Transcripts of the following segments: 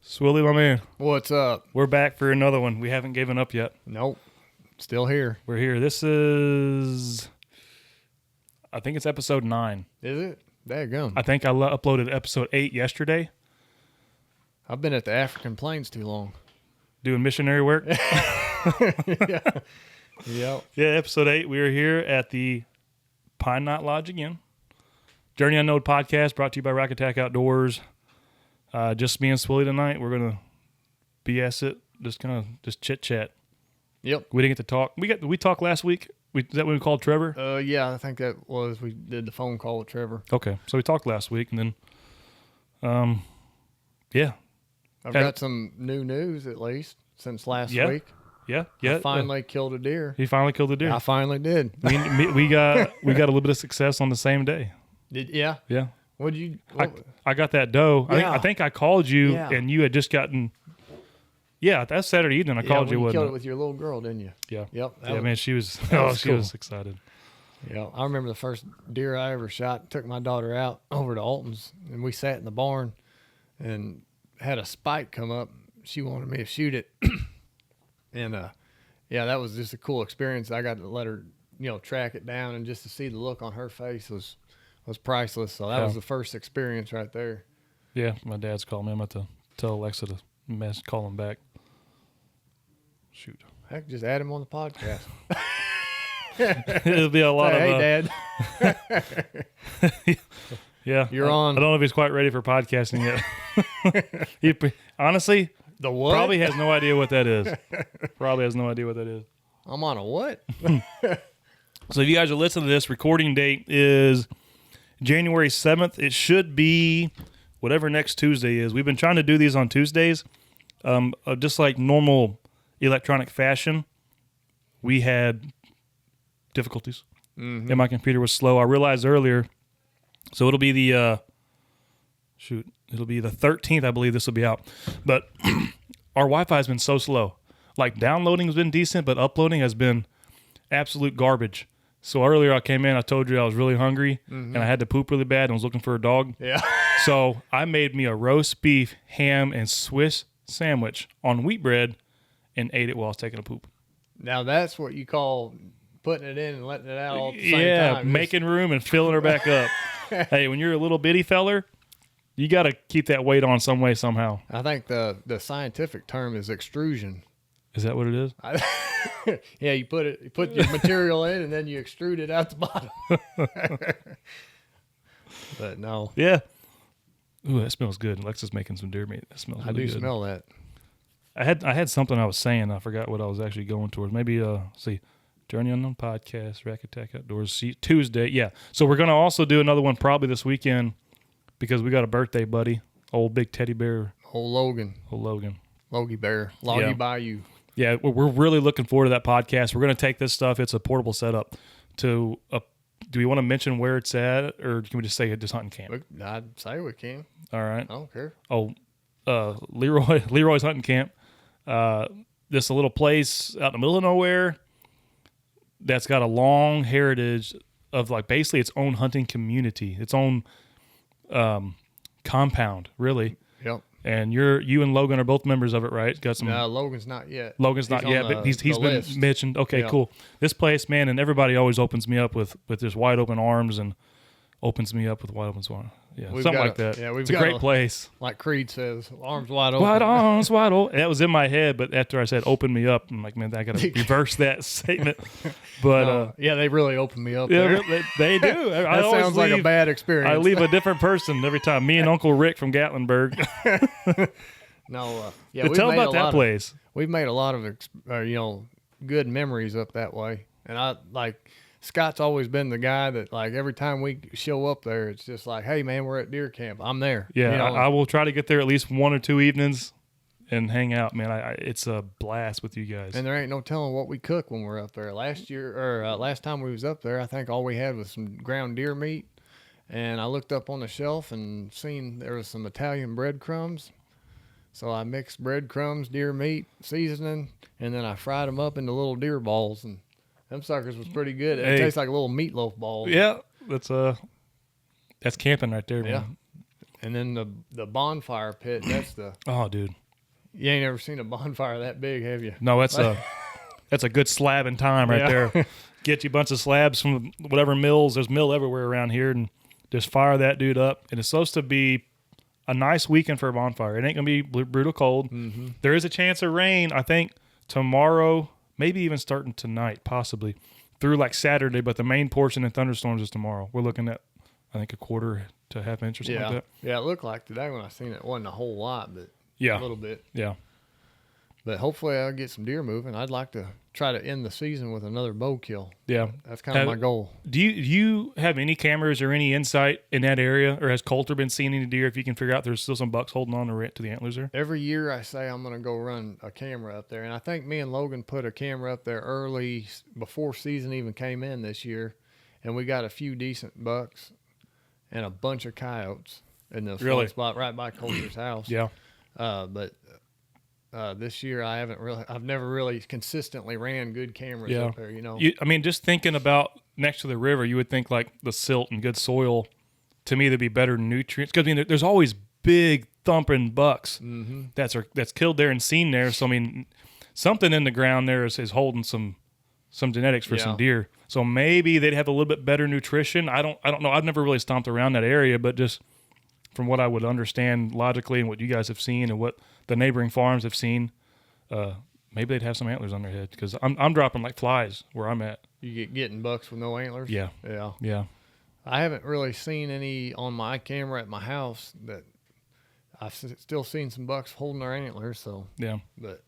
Swilly, my man. What's up? We're back for another one. We haven't given up yet. Nope. Still here. We're here. This is, I think it's episode 9. Is it? Daggum. I think I uploaded episode 8 yesterday. I've been at the African Plains too long. Doing missionary work. Yeah. Yep. Yeah, episode 8. We are here at the Pine Knot Lodge again. Journey Unknown podcast brought to you by Rock Attack Outdoors. Just me and Swilly tonight. We're going to BS it. Just chit chat. Yep. We didn't get to talk. We talked last week. Is that when we called Trevor? Yeah, I think that was, we did the phone call with Trevor. Okay. So we talked last week and then, yeah. I've got some new news at least since last week. Yeah. I finally killed a deer. He finally killed a deer. I finally did. We got a little bit of success on the same day. Yeah. Yeah. What'd you? I got that doe. Yeah. I think I called you and you had just gotten. Yeah, that's Saturday evening. I called you. You Wasn't killed it it with your little girl, didn't you? Yeah. Yep. Yeah, man, she was. She was excited. Yeah, I remember the first deer I ever shot. Took my daughter out over to Alton's, and we sat in the barn, and had a spike come up. She wanted me to shoot it, and yeah, that was just a cool experience. I got to let her, track it down, and just to see the look on her face was priceless. So that was the first experience right there. Yeah, my dad's calling me. I'm about to tell Alexa to call him back. Shoot. Heck, just add him on the podcast. It'll be a lot of. Hey, Dad. Yeah, you're on. I don't know if he's quite ready for podcasting yet. He honestly, the what? Probably has no idea what that is. I'm on a what? So if you guys are listening to this, recording date is January 7th. It should be whatever next Tuesday is. We've been trying to do these on Tuesdays, just like normal electronic fashion. We had difficulties. Mm-hmm. And my computer was slow. I realized earlier. So it'll be the it'll be the 13th, I believe this will be out. But our Wi-Fi has been so slow. Like downloading has been decent, but uploading has been absolute garbage. So earlier I came in, I told you I was really hungry and I had to poop really bad and was looking for a dog. Yeah. So I made me a roast beef, ham, and Swiss sandwich on wheat bread and ate it while I was taking a poop. Now that's what you call putting it in and letting it out all at the same time. Yeah, making room and filling her back up. Hey, when you're a little bitty feller, you got to keep that weight on some way, somehow. I think the scientific term is extrusion. Is that what it is? Yeah, you put your material in and then you extrude it out the bottom. But no. Yeah. Ooh, that smells good. Alexa's making some deer meat. That smells really good. I do smell that. I had something I was saying. I forgot what I was actually going towards. Maybe, see, Journey Unknown podcast, Rack Attack Outdoors, Tuesday. Yeah. So we're going to also do another one probably this weekend because we got a birthday buddy, old big teddy bear. Old Logan. Logie Bear. Logie Bayou. Yeah, we're really looking forward to that podcast. We're going to take this stuff. It's a portable setup. Do we want to mention where it's at, or can we just say just hunting camp? I'd say we can. All right. I don't care. Oh, Leroy's hunting camp. This a little place out in the middle of nowhere that's got a long heritage of like basically its own hunting community, its own compound, really. Yep. And you and Logan are both members of it, right? Got some. No, Logan's not yet. But he's been list. mentioned. Okay, yep. Cool. This place, man, and everybody always opens me up with just wide open arms and opens me up with wide open arms. Yeah, something like that. Yeah, it's a great place. Like Creed says, arms wide open. Wide arms, wide open. That was in my head, but after I said "open me up," I'm like, man, I got to reverse that statement. But yeah, they really opened me up. Yeah, there. they do. That sounds like a bad experience. I leave a different person every time. Me and Uncle Rick from Gatlinburg. No, tell about that place. We've made a lot of good memories up that way, and I like. Scott's always been the guy that, like, every time we show up there, it's just like, hey, man, we're at deer camp. I'm there. Yeah, I will try to get there at least 1 or 2 evenings and hang out, man. It's a blast with you guys. And there ain't no telling what we cook when we're up there. Last time we was up there, I think all we had was some ground deer meat. And I looked up on the shelf and seen there was some Italian breadcrumbs. So I mixed breadcrumbs, deer meat, seasoning, and then I fried them up into little deer balls, and them suckers was pretty good. It tastes like a little meatloaf ball. Yeah, that's camping right there, man. And then the bonfire pit, that's Oh, dude. you ain't ever seen a bonfire that big, have you? No, that's a good slab in time right there. Get you a bunch of slabs from whatever mills. There's mill everywhere around here, and just fire that dude up. And it's supposed to be a nice weekend for a bonfire. It ain't going to be brutal cold. Mm-hmm. There is a chance of rain, I think, tomorrow, maybe even starting tonight, possibly, through like Saturday. But the main portion in thunderstorms is tomorrow. We're looking at, I think, a quarter to half inch or something like that. Yeah, it looked like today when I seen it. It wasn't a whole lot, but Yeah. a little bit. Yeah. But hopefully I'll get some deer moving. I'd like to try to end the season with another bow kill. Yeah. That's kind of my goal. Do you have any cameras or any insight in that area, or has Coulter been seeing any deer? If you can figure out there's still some bucks holding on to the antlers there. Every year I say I'm going to go run a camera up there, and I think me and Logan put a camera up there early before season even came in this year, and we got a few decent bucks and a bunch of coyotes in this one spot right by Coulter's house. Yeah. But this year I've never really consistently ran good cameras up there, I mean, just thinking about next to the river, you would think like the silt and good soil, to me, there'd be better nutrients. Because, I mean, there's always big thumping bucks that's killed there and seen there. So, I mean, something in the ground there is holding some genetics for some deer. So maybe they'd have a little bit better nutrition. I don't know. I've never really stomped around that area, but just from what I would understand logically and what you guys have seen and what the neighboring farms have seen, maybe they'd have some antlers on their head, because I'm dropping like flies where I'm at. You getting bucks with no antlers? Yeah. I haven't really seen any on my camera at my house. That I've still seen some bucks holding their antlers. So but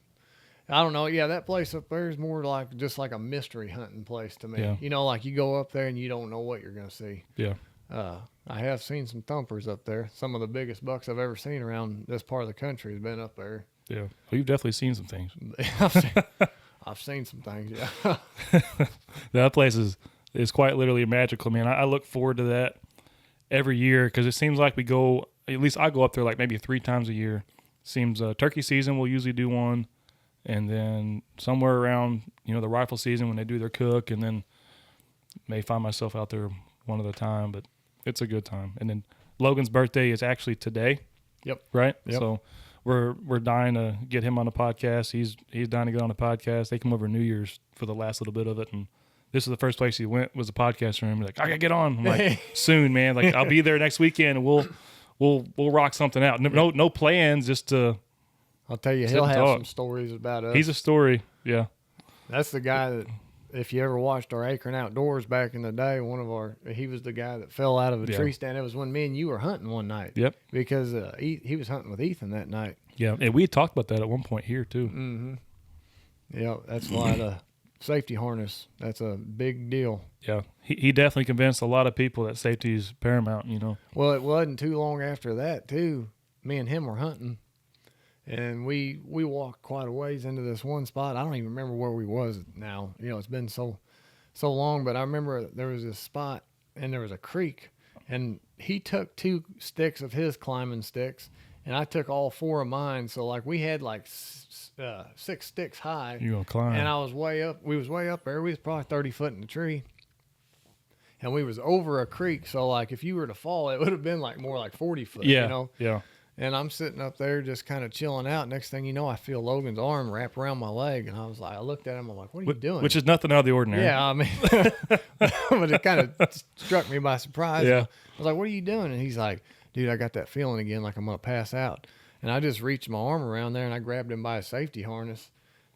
I don't know. Yeah, that place up there is more like just like a mystery hunting place to me. Yeah. Like you go up there and you don't know what you're gonna see. Yeah. I have seen some thumpers up there. Some of the biggest bucks I've ever seen around this part of the country has been up there. Yeah. Well, you've definitely seen some things. I've seen some things, yeah. That place is quite literally magical, man. I look forward to that every year, because it seems like we go, at least I go up there like maybe 3 times a year. Seems turkey season we'll usually do one, and then somewhere around, the rifle season when they do their cook, and then may find myself out there one at a time, but it's a good time. And then Logan's birthday is actually today. Yep. Right? Yep. So we're dying to get him on the podcast. He's dying to get on the podcast. They come over New Year's for the last little bit of it, and this is the first place he went was the podcast room. He's like, I gotta get on. I'm like, soon, man. Like, I'll be there next weekend, and we'll rock something out. No plans, just to. I'll tell you, he'll have some stories about us. He's a story. Yeah. That's the guy that, if you ever watched our Acre and Outdoors back in the day, he was the guy that fell out of a tree stand. It was when me and you were hunting one night. Yep. Because he was hunting with Ethan that night. Yeah, and we had talked about that at one point here too. Mm-hmm. Yeah, that's why the safety harness, that's a big deal. Yeah, he definitely convinced a lot of people that safety is paramount, Well, it wasn't too long after that, too. Me and him were hunting, and we walked quite a ways into this one spot. I don't even remember where we was now. It's been so long, but I remember there was this spot, and there was a creek, and he took 2 sticks of his climbing sticks, and I took all 4 of mine. So, like, we had, 6 sticks high. You gonna climb. And we was way up there. We was probably 30 foot in the tree. And we was over a creek. So, like, if you were to fall, it would have been, more like 40 foot, Yeah. And I'm sitting up there just kind of chilling out. Next thing you know, I feel Logan's arm wrap around my leg. And I looked at him. I'm like, what are you doing? Which is nothing out of the ordinary. Yeah, I mean, but it kind of struck me by surprise. Yeah. I was like, what are you doing? And he's like, dude, I got that feeling again, like I'm going to pass out. And I just reached my arm around there, and I grabbed him by a safety harness.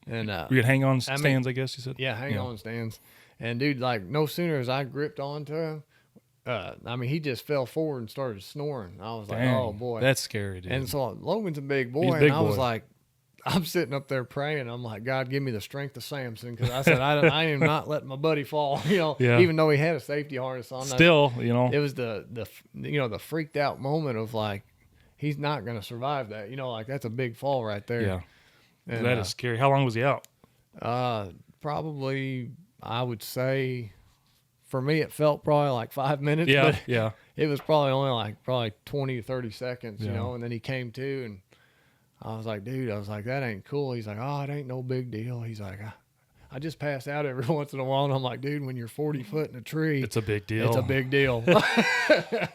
And we had hang on stands, I guess you said? Yeah, hang on stands. And, dude, no sooner as I gripped onto him, he just fell forward and started snoring. I was like, oh, boy. That's scary, dude. And so Logan's a big boy, He's a big I was boy. like, I'm sitting up there praying. I'm like, God, give me the strength of Samson, because I said, I am not letting my buddy fall. Even though he had a safety harness on. Still, it was the freaked out moment of like, he's not going to survive that. That's a big fall right there. Yeah, and, that is scary. How long was he out? Probably, I would say, for me, it felt probably like 5 minutes. Yeah, but yeah. It was probably only probably 20 to 30 seconds, Yeah. and then he came to, and I was like, dude, that ain't cool. He's like, oh, it ain't no big deal. He's like, I just pass out every once in a while. And I'm like, dude, when you're 40 foot in a tree, It's a big deal. It's a big deal.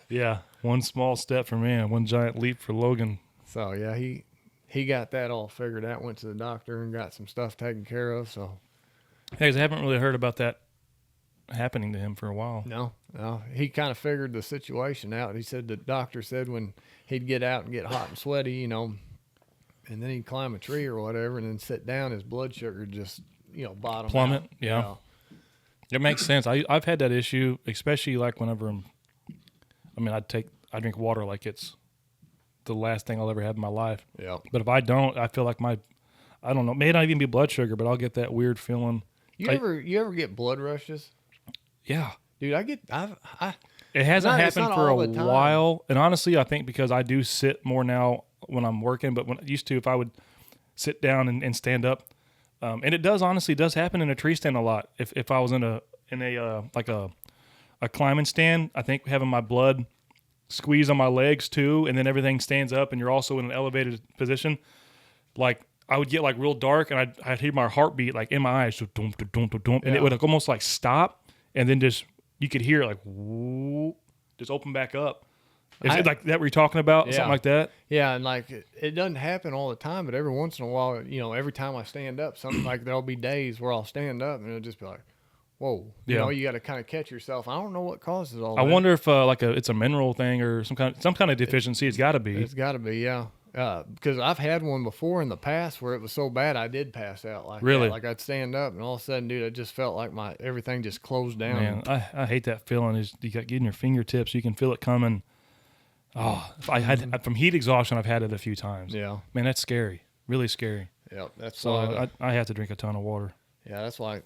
Yeah. One small step for man, one giant leap for Logan. So yeah, he got that all figured out. Went to the doctor and got some stuff taken care of. So Hey, 'cause I haven't really heard about that happening to him for a while. no, he kind of figured the situation out. He said the doctor said when he'd get out and get hot and sweaty, you know, and then he'd climb a tree or whatever, and then sit down, his blood sugar just bottom Plummet. out. Yeah. It makes sense. I've had that issue, especially like whenever I drink water like it's the last thing I'll ever have in my life. Yeah. But if I don't, I feel like I don't know, it may not even be blood sugar, but I'll get that weird feeling. You ever get blood rushes? Yeah. Dude, It hasn't happened for all a the time. while. And honestly, I think because I do sit more now when I'm working, but when I used to, if I would sit down and stand up, and it does happen in a tree stand a lot. If I was in a climbing stand, I think having my blood squeeze on my legs too, and then everything stands up and you're also in an elevated position, like I would get like real dark and I'd hear my heartbeat like in my eyes, so dum, dum, dum, dum, dum, and it would like, almost like stop, and then just you could hear it like whoo, just open back up. Is it like that we're talking about? Something like that? Yeah, and like it doesn't happen all the time, but every once in a while, every time I stand up, something like there'll be days where I'll stand up and it'll just be like, whoa. You know, you got to kind of catch yourself. I don't know what causes all that. I wonder if it's a mineral thing or some kind of deficiency. It's got to be. It's got to be, yeah. Because I've had one before in the past where it was so bad I did pass out like really? That. Like I'd stand up and all of a sudden, dude, I just felt like everything just closed down. Man, I hate that feeling. Is you got in your fingertips, you can feel it coming. Oh, I had from heat exhaustion. I've had it a few times. Yeah, man, that's scary. Really scary. Yeah, that's so why I have to drink a ton of water. Yeah, that's why.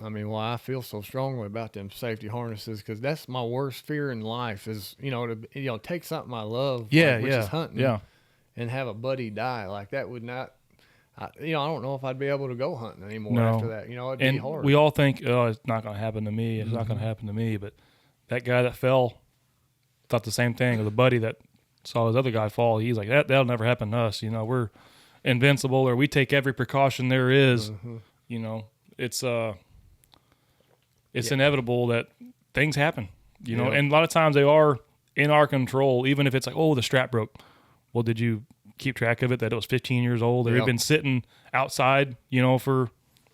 I mean, why I feel so strongly about them safety harnesses, because that's my worst fear in life is to take something I love, which is hunting, and have a buddy die. Like that would not. I don't know if I'd be able to go hunting anymore after that. It'd be hard. We all think, oh, it's not going to happen to me. It's not going to happen to me. But that guy that fell thought the same thing. Or the buddy that saw his other guy fall, he's like, that'll never happen to us. We're invincible, or we take every precaution there is. It's inevitable that things happen. And a lot of times they are in our control, even if it's like, oh, the strap broke. Well, did you keep track of it, that it was 15 years old? Or it had been sitting outside, for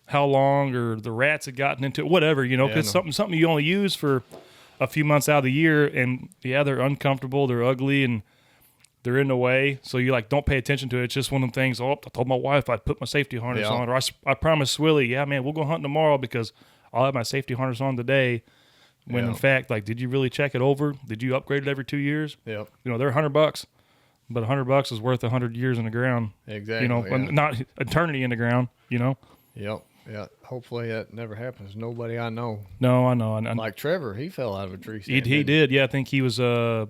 how long, or the rats had gotten into it, whatever, because something you only use for a few months out of the year, and they're uncomfortable, they're ugly, and they're in the way. So you don't pay attention to it. It's just one of them things. Oh, I told my wife I'd put my safety harness on, or I promised Swilly, yeah, man, we'll go hunting tomorrow because I'll have my safety harness on today. When in fact, did you really check it over? Did you upgrade it every 2 years? Yep. They're $100, but $100 is worth 100 years in the ground. Exactly. Not eternity in the ground. Yep. Yeah. Hopefully that never happens. Nobody I know. No, I know. Like Trevor, he fell out of a tree stand. He did. Yeah, I think he was. I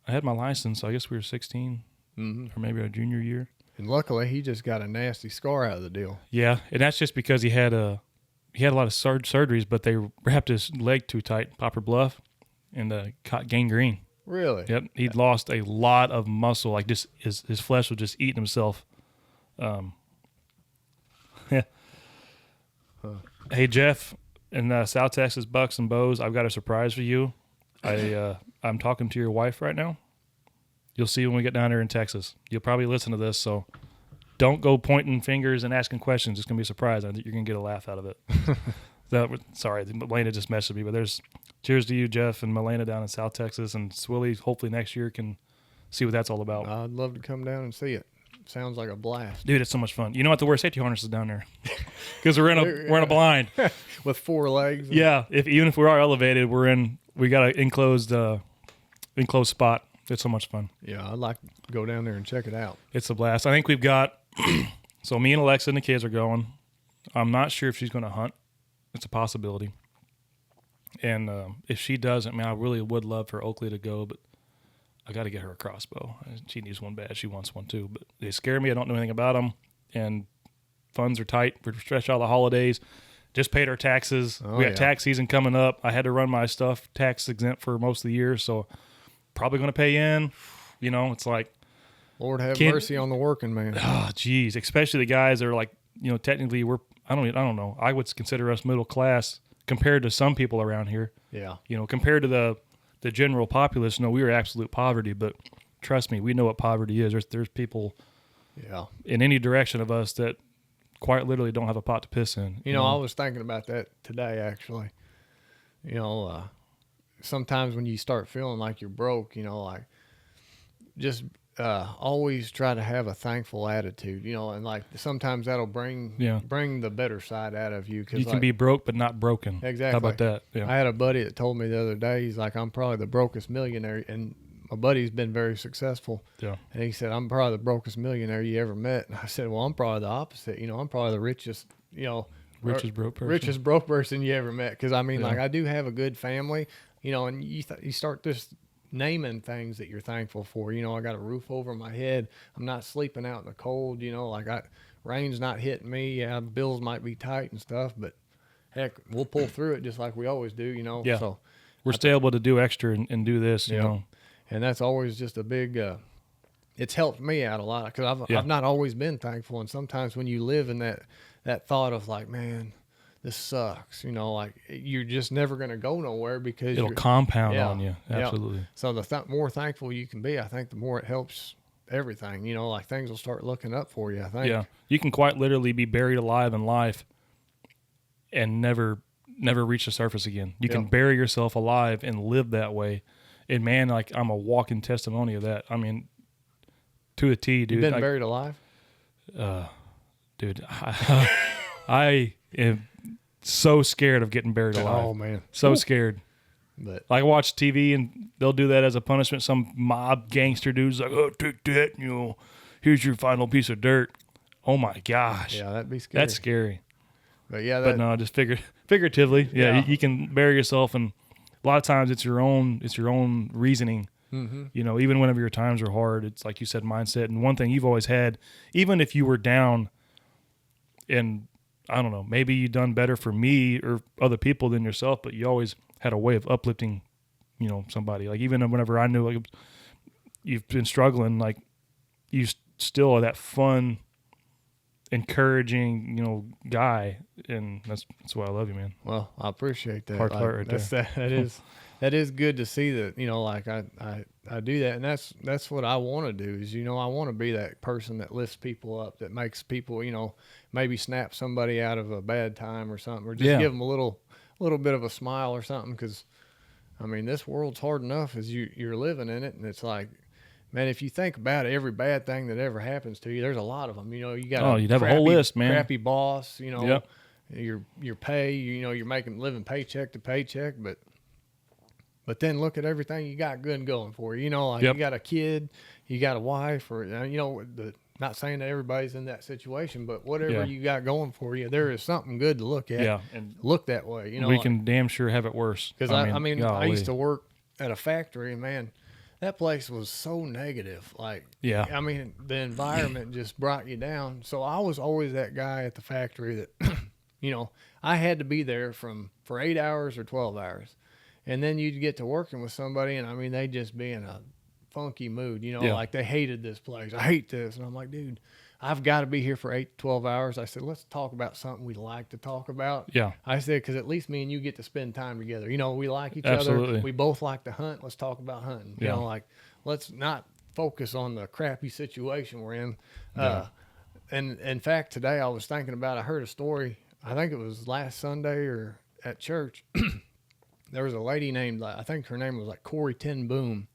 had my license. So I guess we were 16, or maybe our junior year. And luckily, he just got a nasty scar out of the deal. Yeah, and that's just because he had a lot of surgeries, but they wrapped his leg too tight, Popper Bluff, and caught gangrene. Really? Yep. He'd lost a lot of muscle. Like just his flesh was just eating himself. Yeah. Hey Jeff, in South Texas Bucks and Bows, I've got a surprise for you. I'm talking to your wife right now. You'll see when we get down there in Texas. You'll probably listen to this, so don't go pointing fingers and asking questions. It's gonna be a surprise. I think you're gonna get a laugh out of it. Sorry, Melena just messaged me, but there's cheers to you, Jeff, and Melena down in South Texas, and Swilly. Hopefully next year can see what that's all about. I'd love to come down and see it. Sounds like a blast, dude. It's so much fun. You don't have to wear safety harnesses down there because we're in a blind with 4 legs. Yeah, even if we are elevated, we got an enclosed spot. It's so much fun. Yeah, I'd like to go down there and check it out. It's a blast. I think we've got so me and Alexa and the kids are going. I'm not sure if she's going to hunt. It's a possibility. And if she doesn't, man, I really would love for Oakley to go, but I got to get her a crossbow. She needs one bad. She wants one too, but they scare me. I don't know anything about them, and funds are tight. We're fresh out of the holidays. Just paid our taxes. We got tax season coming up. I had to run my stuff tax exempt for most of the year, so probably going to pay in. It's like, Lord have mercy on the working man. Oh, geez, especially the guys that are like, technically I don't know. I would consider us middle class compared to some people around here. Yeah. Compared to the the general populace know we are absolute poverty, but trust me, we know what poverty is. There's people in any direction of us that quite literally don't have a pot to piss in. You know, I was thinking about that today, actually. You know, sometimes when you start feeling like you're broke, you know, like just always try to have a thankful attitude, you know, and like sometimes that'll bring the better side out of you. Cause you can be broke, but not broken. Exactly. How about that? Yeah. I had a buddy that told me the other day, he's like, I'm probably the brokest millionaire. And my buddy's been very successful. Yeah. And he said, I'm probably the brokest millionaire you ever met. And I said, well, I'm probably the opposite. You know, I'm probably the richest, you know, richest broke person you ever met. Cause I mean, like I do have a good family, you know, and you start just naming things that you're thankful for. You know, I got a roof over my head. I'm not sleeping out in the cold, you know, like rain's not hitting me. Yeah. Bills might be tight and stuff, but heck, we'll pull through it just like we always do, you know? Yeah. So we're still able to do extra and do this, you know? And that's always just a big, it's helped me out a lot because I've not always been thankful. And sometimes when you live in that thought of like, man, this sucks, you know, like you're just never going to go nowhere because it'll compound on you. Absolutely. Yeah. So the more thankful you can be, I think the more it helps everything, you know, like things will start looking up for you, I think. Yeah. You can quite literally be buried alive in life and never reach the surface again. You can bury yourself alive and live that way. And man, like I'm a walking testimony of that. I mean, to a T, dude. You've been buried alive? Dude, I am so scared of getting buried alive. Oh man. So scared. But like I watch TV and they'll do that as a punishment. Some mob gangster dude's like, oh, take that, you know, here's your final piece of dirt. Oh my gosh. Yeah, that'd be scary. That's scary. But yeah, but no, just figuratively. Yeah, you can bury yourself, and a lot of times it's your own reasoning. Mm-hmm. You know, even whenever your times are hard, it's like you said, mindset. And one thing you've always had, even if you were down, and I don't know, maybe you done better for me or other people than yourself, but you always had a way of uplifting, you know, somebody. Like even whenever I knew like you've been struggling, like you still are that fun, encouraging, you know, guy, and that's why I love you, man. Well, I appreciate that. Heart to heart right there. That is good to see that, you know, like I do that, and that's what I want to do is, you know, I want to be that person that lifts people up, that makes people, you know, maybe snap somebody out of a bad time or something, or just give them a little bit of a smile or something, because I mean, this world's hard enough as you're living in it, and it's like, man, if you think about it, every bad thing that ever happens to you, there's a lot of them. You know, you got you'd have a whole list, man. Crappy boss, you know, your pay, you know, you're living paycheck to paycheck, but then look at everything you got good going for you. You know, like you got a kid, you got a wife, or you know, not saying that everybody's in that situation, but whatever you got going for you, there is something good to look at. Yeah, and look that way. You know, we can damn sure have it worse. Because I mean, I used to work at a factory, and man, that place was so negative. Like, I mean, the environment just brought you down. So I was always that guy at the factory that, you know, I had to be there for 8 hours or 12 hours. And then you'd get to working with somebody, and I mean, they'd just be in a funky mood, you know, like they hated this place. I hate this. And I'm like, dude, I've got to be here for 8 to 12 hours. I said, let's talk about something we like to talk about. Yeah. I said, because at least me and you get to spend time together. You know, we like each other. We both like to hunt. Let's talk about hunting. You know, like, let's not focus on the crappy situation we're in. And in fact, today I was thinking about, I heard a story, I think it was last Sunday or at church. There was a lady named, I think her name was like Corrie ten Boom.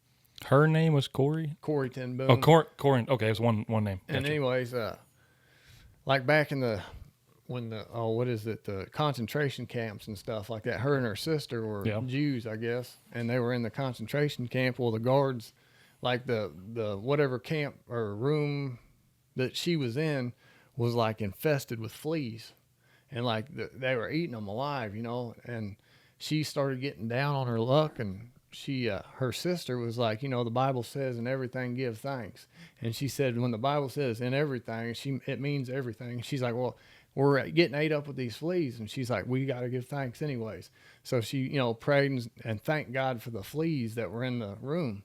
Her name was Corrie? Corrie ten Boom. Oh, Corrie. Okay, it was one name. Gotcha. And anyways, like back in the concentration camps and stuff like that, her and her sister were Jews, I guess, and they were in the concentration camp. Well, the guards, like the whatever camp or room that she was in was like infested with fleas, and like they were eating them alive, you know, and she started getting down on her luck, and her sister was like, you know, the Bible says in everything give thanks. And she said, when the Bible says in everything, it means everything. She's like, well, we're getting ate up with these fleas. And she's like, we got to give thanks anyways. So she, you know, prayed and thanked God for the fleas that were in the room.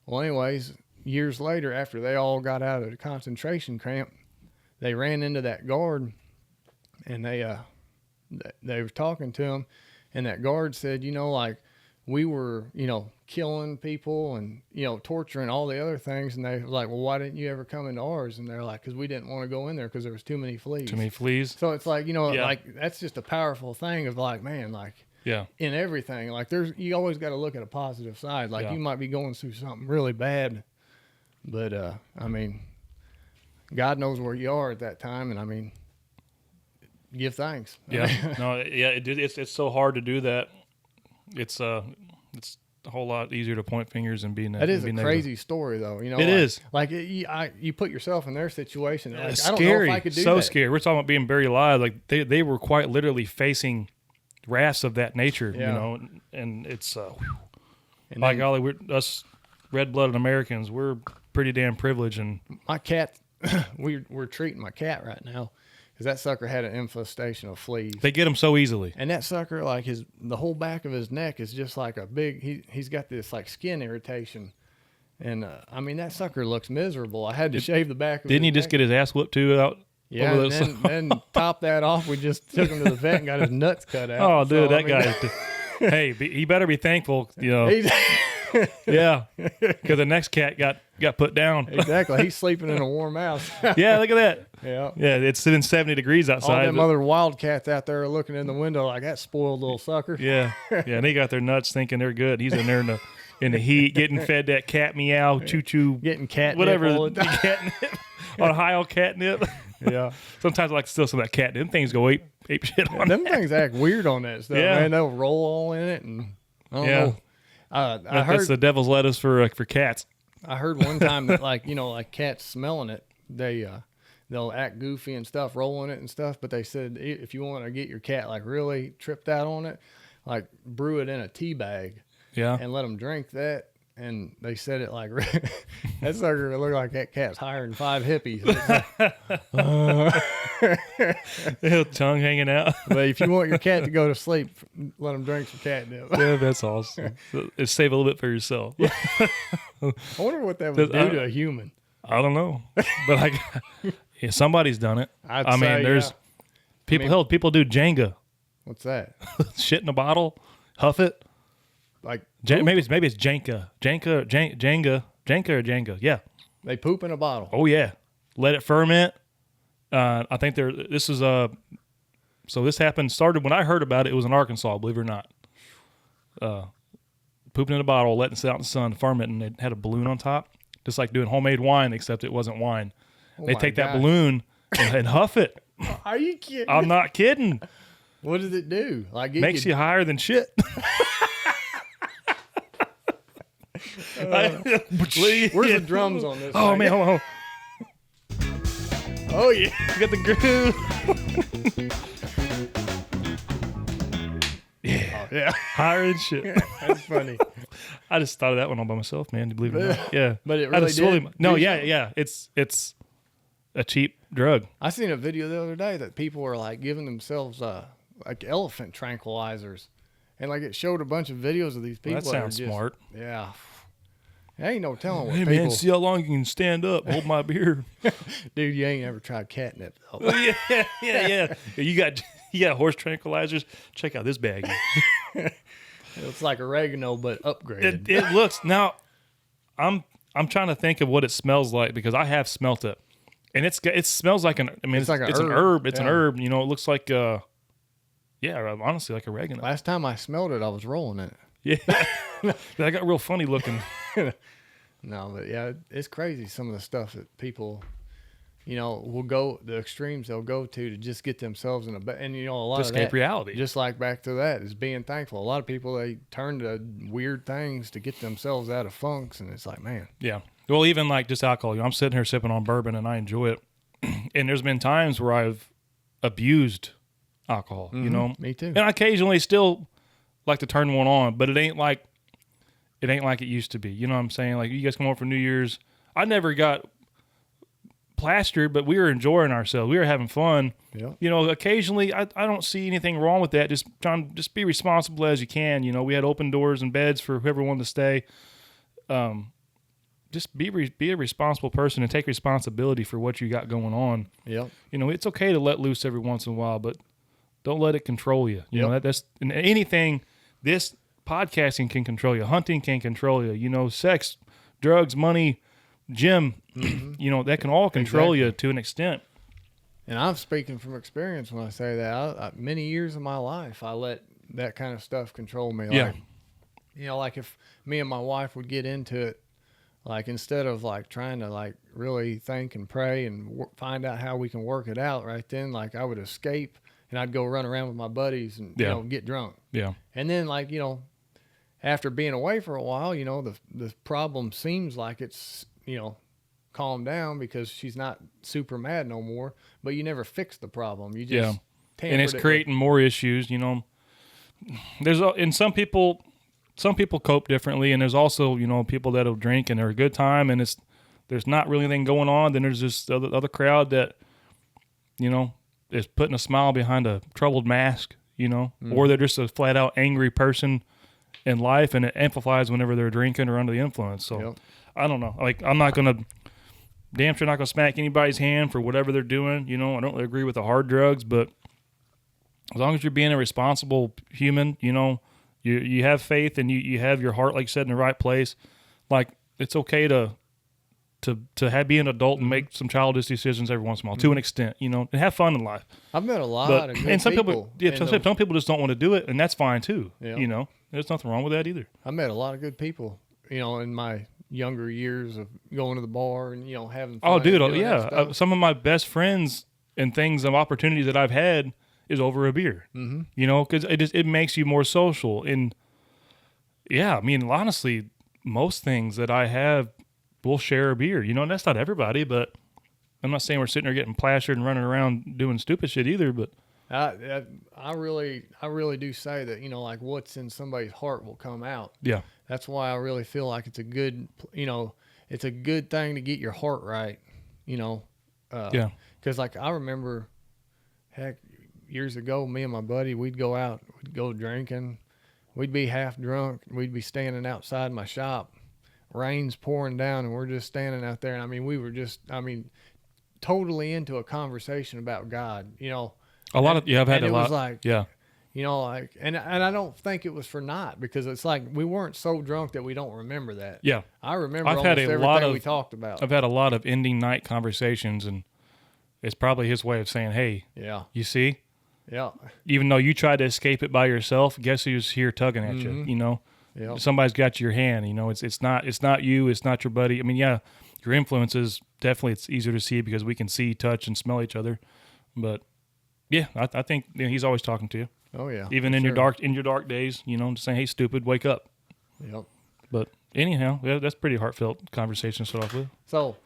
Well, anyways, years later, after they all got out of the concentration camp, they ran into that guard, and they were talking to him. And that guard said, you know, like, we were, killing people and, torturing all the other things. And they were like, well, why didn't you ever come into ours? And they're like, because we didn't want to go in there because there was too many fleas. Too many fleas. So it's like, like that's just a powerful thing of like, man, like in everything, like you always got to look at a positive side. Like you might be going through something really bad, but I mean, God knows where you are at that time. And I mean, give thanks. Yeah. No, yeah, it's so hard to do that. It's a whole lot easier to point fingers and be That is a crazy story, though. It is. Like you put yourself in their situation. Like, It's I don't scary. know if I could do so that. scary. We're talking about being buried alive. Like they were quite literally facing wraths of that nature, and it's And by then golly, we're us red-blooded Americans. We're pretty damn privileged, and my cat, we're treating my cat right now because that sucker had an infestation of fleas. they get them so easily. And that sucker, like the whole back of his neck is just like a big. He's got this like skin irritation, and I mean that sucker looks miserable. I had to shave the back of. Didn't his he just neck. get his ass whooped too out? Yeah, over and those? then top that off. We just took him to the vet and got his nuts cut out. Oh, dude, So, that guy. Hey, he better be thankful, He's, Yeah, because the next cat got put down. exactly. He's sleeping in a warm house. Yeah, look at that. Yeah. Yeah, it's been 70 degrees All outside. them other wildcats out there are looking in the window like that spoiled little sucker. Yeah, and they got their nuts thinking they're good. He's in there in the heat, getting fed that cat meow, choo choo, Getting catnip whatever, all the time. catnip, Ohio catnip. Yeah. Sometimes I like to steal some of that cat. Them things go ape shit on Them that. things act weird on that stuff, Yeah. man. They'll roll all in it, and I don't Yeah. know. I That's heard the devil's lettuce for cats. I heard one time that like cats smelling it, they'll act goofy and stuff, rolling it and stuff. But they said if you want to get your cat like really tripped out on it, like brew it in a tea bag Yeah. and let them drink that. And they said it like that sucker looked like that cat's higher than 5 hippies. Tongue hanging out. But if you want your cat to go to sleep, let them drink some catnip. Yeah, that's awesome. It's save a little bit for yourself. I wonder what that would do to a human. I don't know, but yeah, somebody's done it. I'd I mean, say, there's people. People do Jenga, What's that? shit in a bottle, huff it. Like Maybe it's Jenga, or Jenga. Yeah. they poop in a bottle. Oh yeah. Let it ferment. I think this is so this started when I heard about it. It was in Arkansas, believe it or not. Pooping in a bottle, letting it sit out in the sun, ferment, and it had a balloon on top, just like doing homemade wine, except it wasn't wine. Oh They my take that gosh. balloon and huff it. Are you kidding? I'm not kidding. What does it do? Like it Makes could- you higher than shit. Where's the drums on this? Oh thing? man, hold on. Oh yeah. You got the groove. Yeah, Yeah. higher than shit. That's funny. I just thought of that one all by myself, man. Believe it or not. Yeah, But it I had really to Swilly did No, do yeah, something. yeah. It's a cheap drug. I seen a video the other day that people were like giving themselves like elephant tranquilizers, and like it showed a bunch of videos of these people. That that are sounds just- smart. Yeah. There ain't no telling what Hey people. man, see how long you can stand up, hold my beer. Dude, you ain't ever tried catnip though. yeah. You got horse tranquilizers. Check out this bag. It's like oregano but upgraded. It looks now. I'm trying to think of what it smells like because I have smelt it, and it smells like an. I mean, it's like an an herb. herb. It's an Yeah. herb. You know, it looks like honestly, like oregano. Last time I smelled it, I was rolling in it. Yeah, that got real funny looking. No, but yeah, it's crazy some of the stuff that people, will go the extremes they'll go to just get themselves in and a lot To of escape that, reality. just like back to that is being thankful. A lot of people they turn to weird things to get themselves out of funks, and it's like, man, Yeah. Well, even like just alcohol. I'm sitting here sipping on bourbon and I enjoy it. And there's been times where I've abused alcohol. me too. And I occasionally still like to turn one on, but it ain't like it used to be. You know what I'm saying? Like you guys come over for New Year's. I never got plastered, but we were enjoying ourselves. We were having fun. Yeah. Occasionally I don't see anything wrong with that. Just be responsible as you can. We had open doors and beds for whoever wanted to stay. Just be a responsible person and take responsibility for what you got going on. Yep. It's okay to let loose every once in a while, but don't let it control you. You know, Yep. that's in anything. This podcasting can control you. Hunting can control you. You know, sex, drugs, money, gym, you know, that can all control you to an extent. And I'm speaking from experience when I say that. Many years of my life, I let that kind of stuff control me. Yeah. Like, you know, like if me and my wife would get into it, like instead of like trying to like really think and pray and find out how we can work it out right then, like I would escape and I'd go run around with my buddies and, you know, get drunk. Yeah. And then like, you know, after being away for a while, you know, the problem seems like it's, you know, calmed down because she's not super mad no more, but you never fix the problem. You just and it's creating more issues, you know. There's and some people cope differently, and there's also, you know, people that'll drink and they're a good time and there's not really anything going on. Then there's this other crowd that, you know, is putting a smile behind a troubled mask, you know, or they're just a flat out angry person in life, and it amplifies whenever they're drinking or under the influence. So I don't know. Like, I'm not going to, damn sure not going to smack anybody's hand for whatever they're doing. You know, I don't really agree with the hard drugs, but as long as you're being a responsible human, you know, you have faith and you have your heart, like you said, in the right place. Like, it's okay to be an adult and make some childish decisions every once in a while, to an extent, you know, and have fun in life. I've met a lot of good and some people. Some people just don't want to do it, and that's fine too. Yeah. You know, there's nothing wrong with that either. I met a lot of good people, you know, in my younger years of going to the bar and, you know, having fun. Oh, dude, yeah. Some of my best friends and things and opportunities that I've had is over a beer. Mm-hmm. You know, because it makes you more social. And yeah, I mean, honestly, most things that I have, we'll share a beer. You know, and that's not everybody, but I'm not saying we're sitting there getting plastered and running around doing stupid shit either. But I really do say that, you know, like what's in somebody's heart will come out. Yeah. That's why I really feel like it's a good, you know, it's a good thing to get your heart right, you know. Yeah. Because, like, I remember, heck, years ago, me and my buddy, we'd go out, we'd go drinking. We'd be half drunk. We'd be standing outside my shop. Rain's pouring down, and we're just standing out there. And, I mean, we were just, totally into a conversation about God, you know. I've had a lot. It was like, yeah. You know, like, and I don't think it was for naught, because it's like we weren't so drunk that we don't remember that. Yeah. I remember everything we talked about. I've had a lot of ending night conversations, and it's probably his way of saying, hey, you see? Yeah. Even though you tried to escape it by yourself, guess who's here tugging at you, you know? Yep. Somebody's got your hand, you know. It's not you, it's not your buddy. I mean, yeah, your influences, definitely it's easier to see because we can see, touch, and smell each other. But yeah, I think he's always talking to you. Oh yeah. Even in your dark days, you know, just saying, hey, stupid, wake up. Yep. But anyhow, yeah, that's pretty heartfelt conversation to start off with. So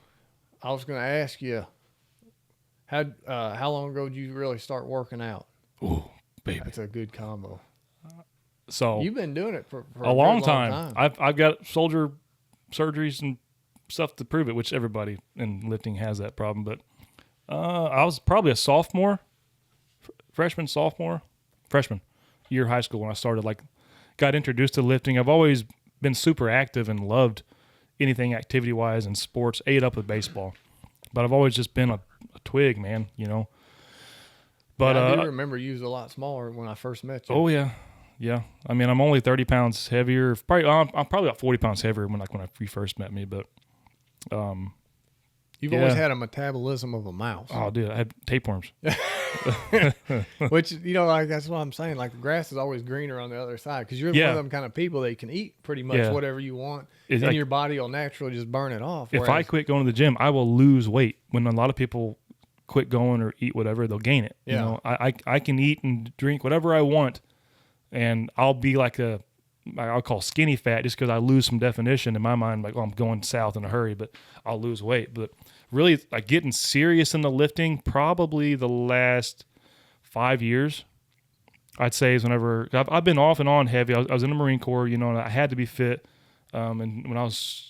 I was going to ask you, how long ago did you really start working out? Ooh, baby. That's a good combo. So you've been doing it for a long time. I've got shoulder surgeries and stuff to prove it, which everybody in lifting has that problem. But I was probably a freshman year of high school when I started, got introduced to lifting. I've always been super active and loved anything activity-wise and sports, ate up with baseball. But I've always just been a twig, man, you know. But I do remember you was a lot smaller when I first met you. Oh, yeah. Yeah. I mean, I'm only 30 pounds heavier. I'm probably about 40 pounds heavier when you first met me, but you've always had a metabolism of a mouse. Oh, dude, I had tapeworms. Which, you know, like, that's what I'm saying. Like, the grass is always greener on the other side, because you're one of them kind of people that can eat pretty much whatever you want, and your body will naturally just burn it off. If I quit going to the gym, I will lose weight. When a lot of people quit going or eat whatever, they'll gain it. Yeah. You know, I can eat and drink whatever I want, and I'll be I'll call skinny fat just because I lose some definition in my mind. Like, oh, I'm going south in a hurry, but I'll lose weight. But really, like, getting serious in the lifting, probably the last 5 years, I'd say, is whenever I've been off and on heavy. I was in the Marine Corps, you know, and I had to be fit. And when I was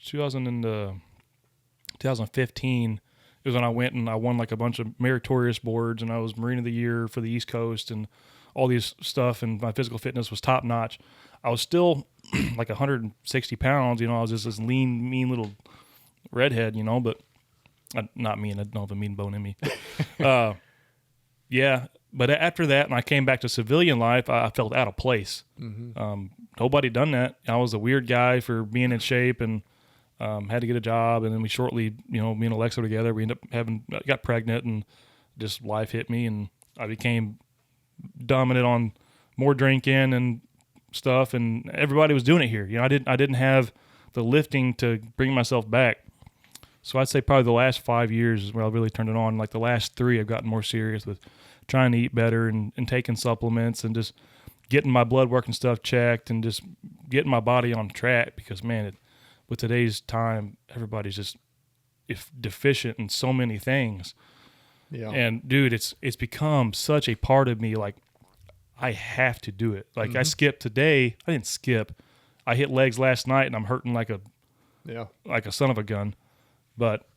2015, it was when I went and I won a bunch of meritorious boards, and I was Marine of the Year for the East Coast and all these stuff, and my physical fitness was top notch. I was still 160 pounds, you know. I was just this lean, mean little redhead, you know, but not mean. I don't have a mean bone in me. Yeah, but after that, and I came back to civilian life, I felt out of place. Nobody done that. I was a weird guy for being in shape and had to get a job. And then we shortly, me and Alexa were together. We ended up got pregnant, and just life hit me, and I became dominant on more drinking and stuff. And everybody was doing it here. I didn't have the lifting to bring myself back. So I'd say probably the last 5 years is where I really turned it on. Like the last 3, I've gotten more serious with trying to eat better and taking supplements and just getting my blood work and stuff checked and just getting my body on track, because, man, with today's time, everybody's just deficient in so many things. Yeah. And, dude, it's become such a part of me. Like, I have to do it. Like, I skipped today. I didn't skip. I hit legs last night, and I'm hurting like a son of a gun. But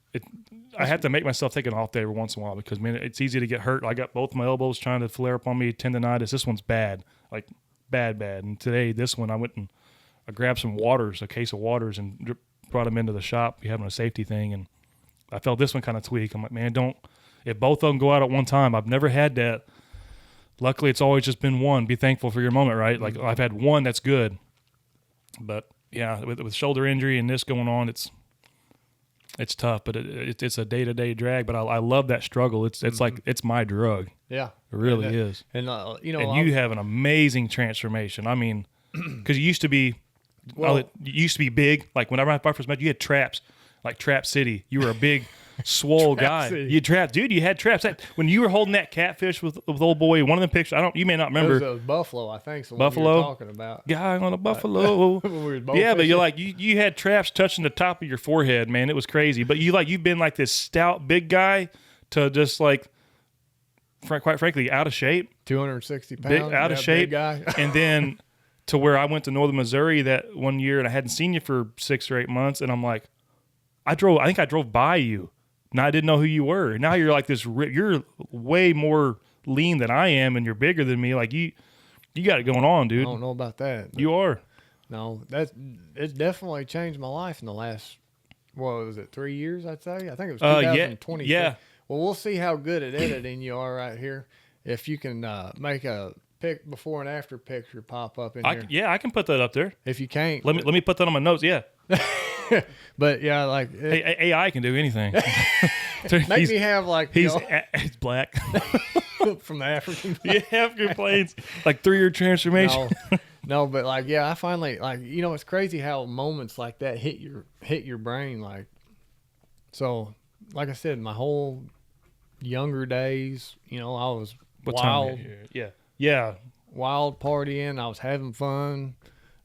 I have to make myself take an off day every once in a while, because, man, it's easy to get hurt. I got both my elbows trying to flare up on me, tendonitis. This one's bad, like bad. And today, this one, I went and I grabbed some waters, a case of waters, and brought them into the shop. We having a safety thing, and I felt this one kind of tweak. I'm like, man, if both of them go out at one time. I've never had that. Luckily, it's always just been one. Be thankful for your moment, right? Like, I've had one that's good. But, yeah, with shoulder injury and this going on, it's tough, but it's a day-to-day drag. But I love that struggle. It's like it's my drug. Yeah, it really is. And and you have an amazing transformation. I mean, because you used to be, you used to be big. Like when I first met you, had traps, like Trap City. You were a big, swole guy. City. You trapped, dude. You had traps. When you were holding that catfish with old boy, one of the pictures. You may not remember. It was buffalo, I think. So Buffalo, you were talking about guy on a buffalo. When we were both yeah, but fishing. you're like you had traps touching the top of your forehead, man. It was crazy. But you've been like this stout big guy to just like, quite frankly, out of shape, 260 pounds, big, out of shape, big guy. and then to where I went to Northern Missouri that one year, and I hadn't seen you for 6 or 8 months, and I'm like, I think I drove by you. And I didn't know who you were. Now you're like this. You're way more lean than I am, and you're bigger than me. Like you got it going on, dude. I don't know about that. You are. No, it's definitely changed my life in the last, what was it, 3 years? I'd say. I think it was 2020. Yeah. Well, we'll see how good at editing you are right here. If you can make a before and after picture pop up in here. Yeah, I can put that up there. If you can't, let me put that on my notes. Yeah. But yeah, like AI can do anything. Make me have like he's black from the African. Yeah, African plains, like 3-year transformation. No, but like I finally like it's crazy how moments like that hit your brain like. So, like I said, my whole younger days, I was wild. Yeah. Wild partying. I was having fun.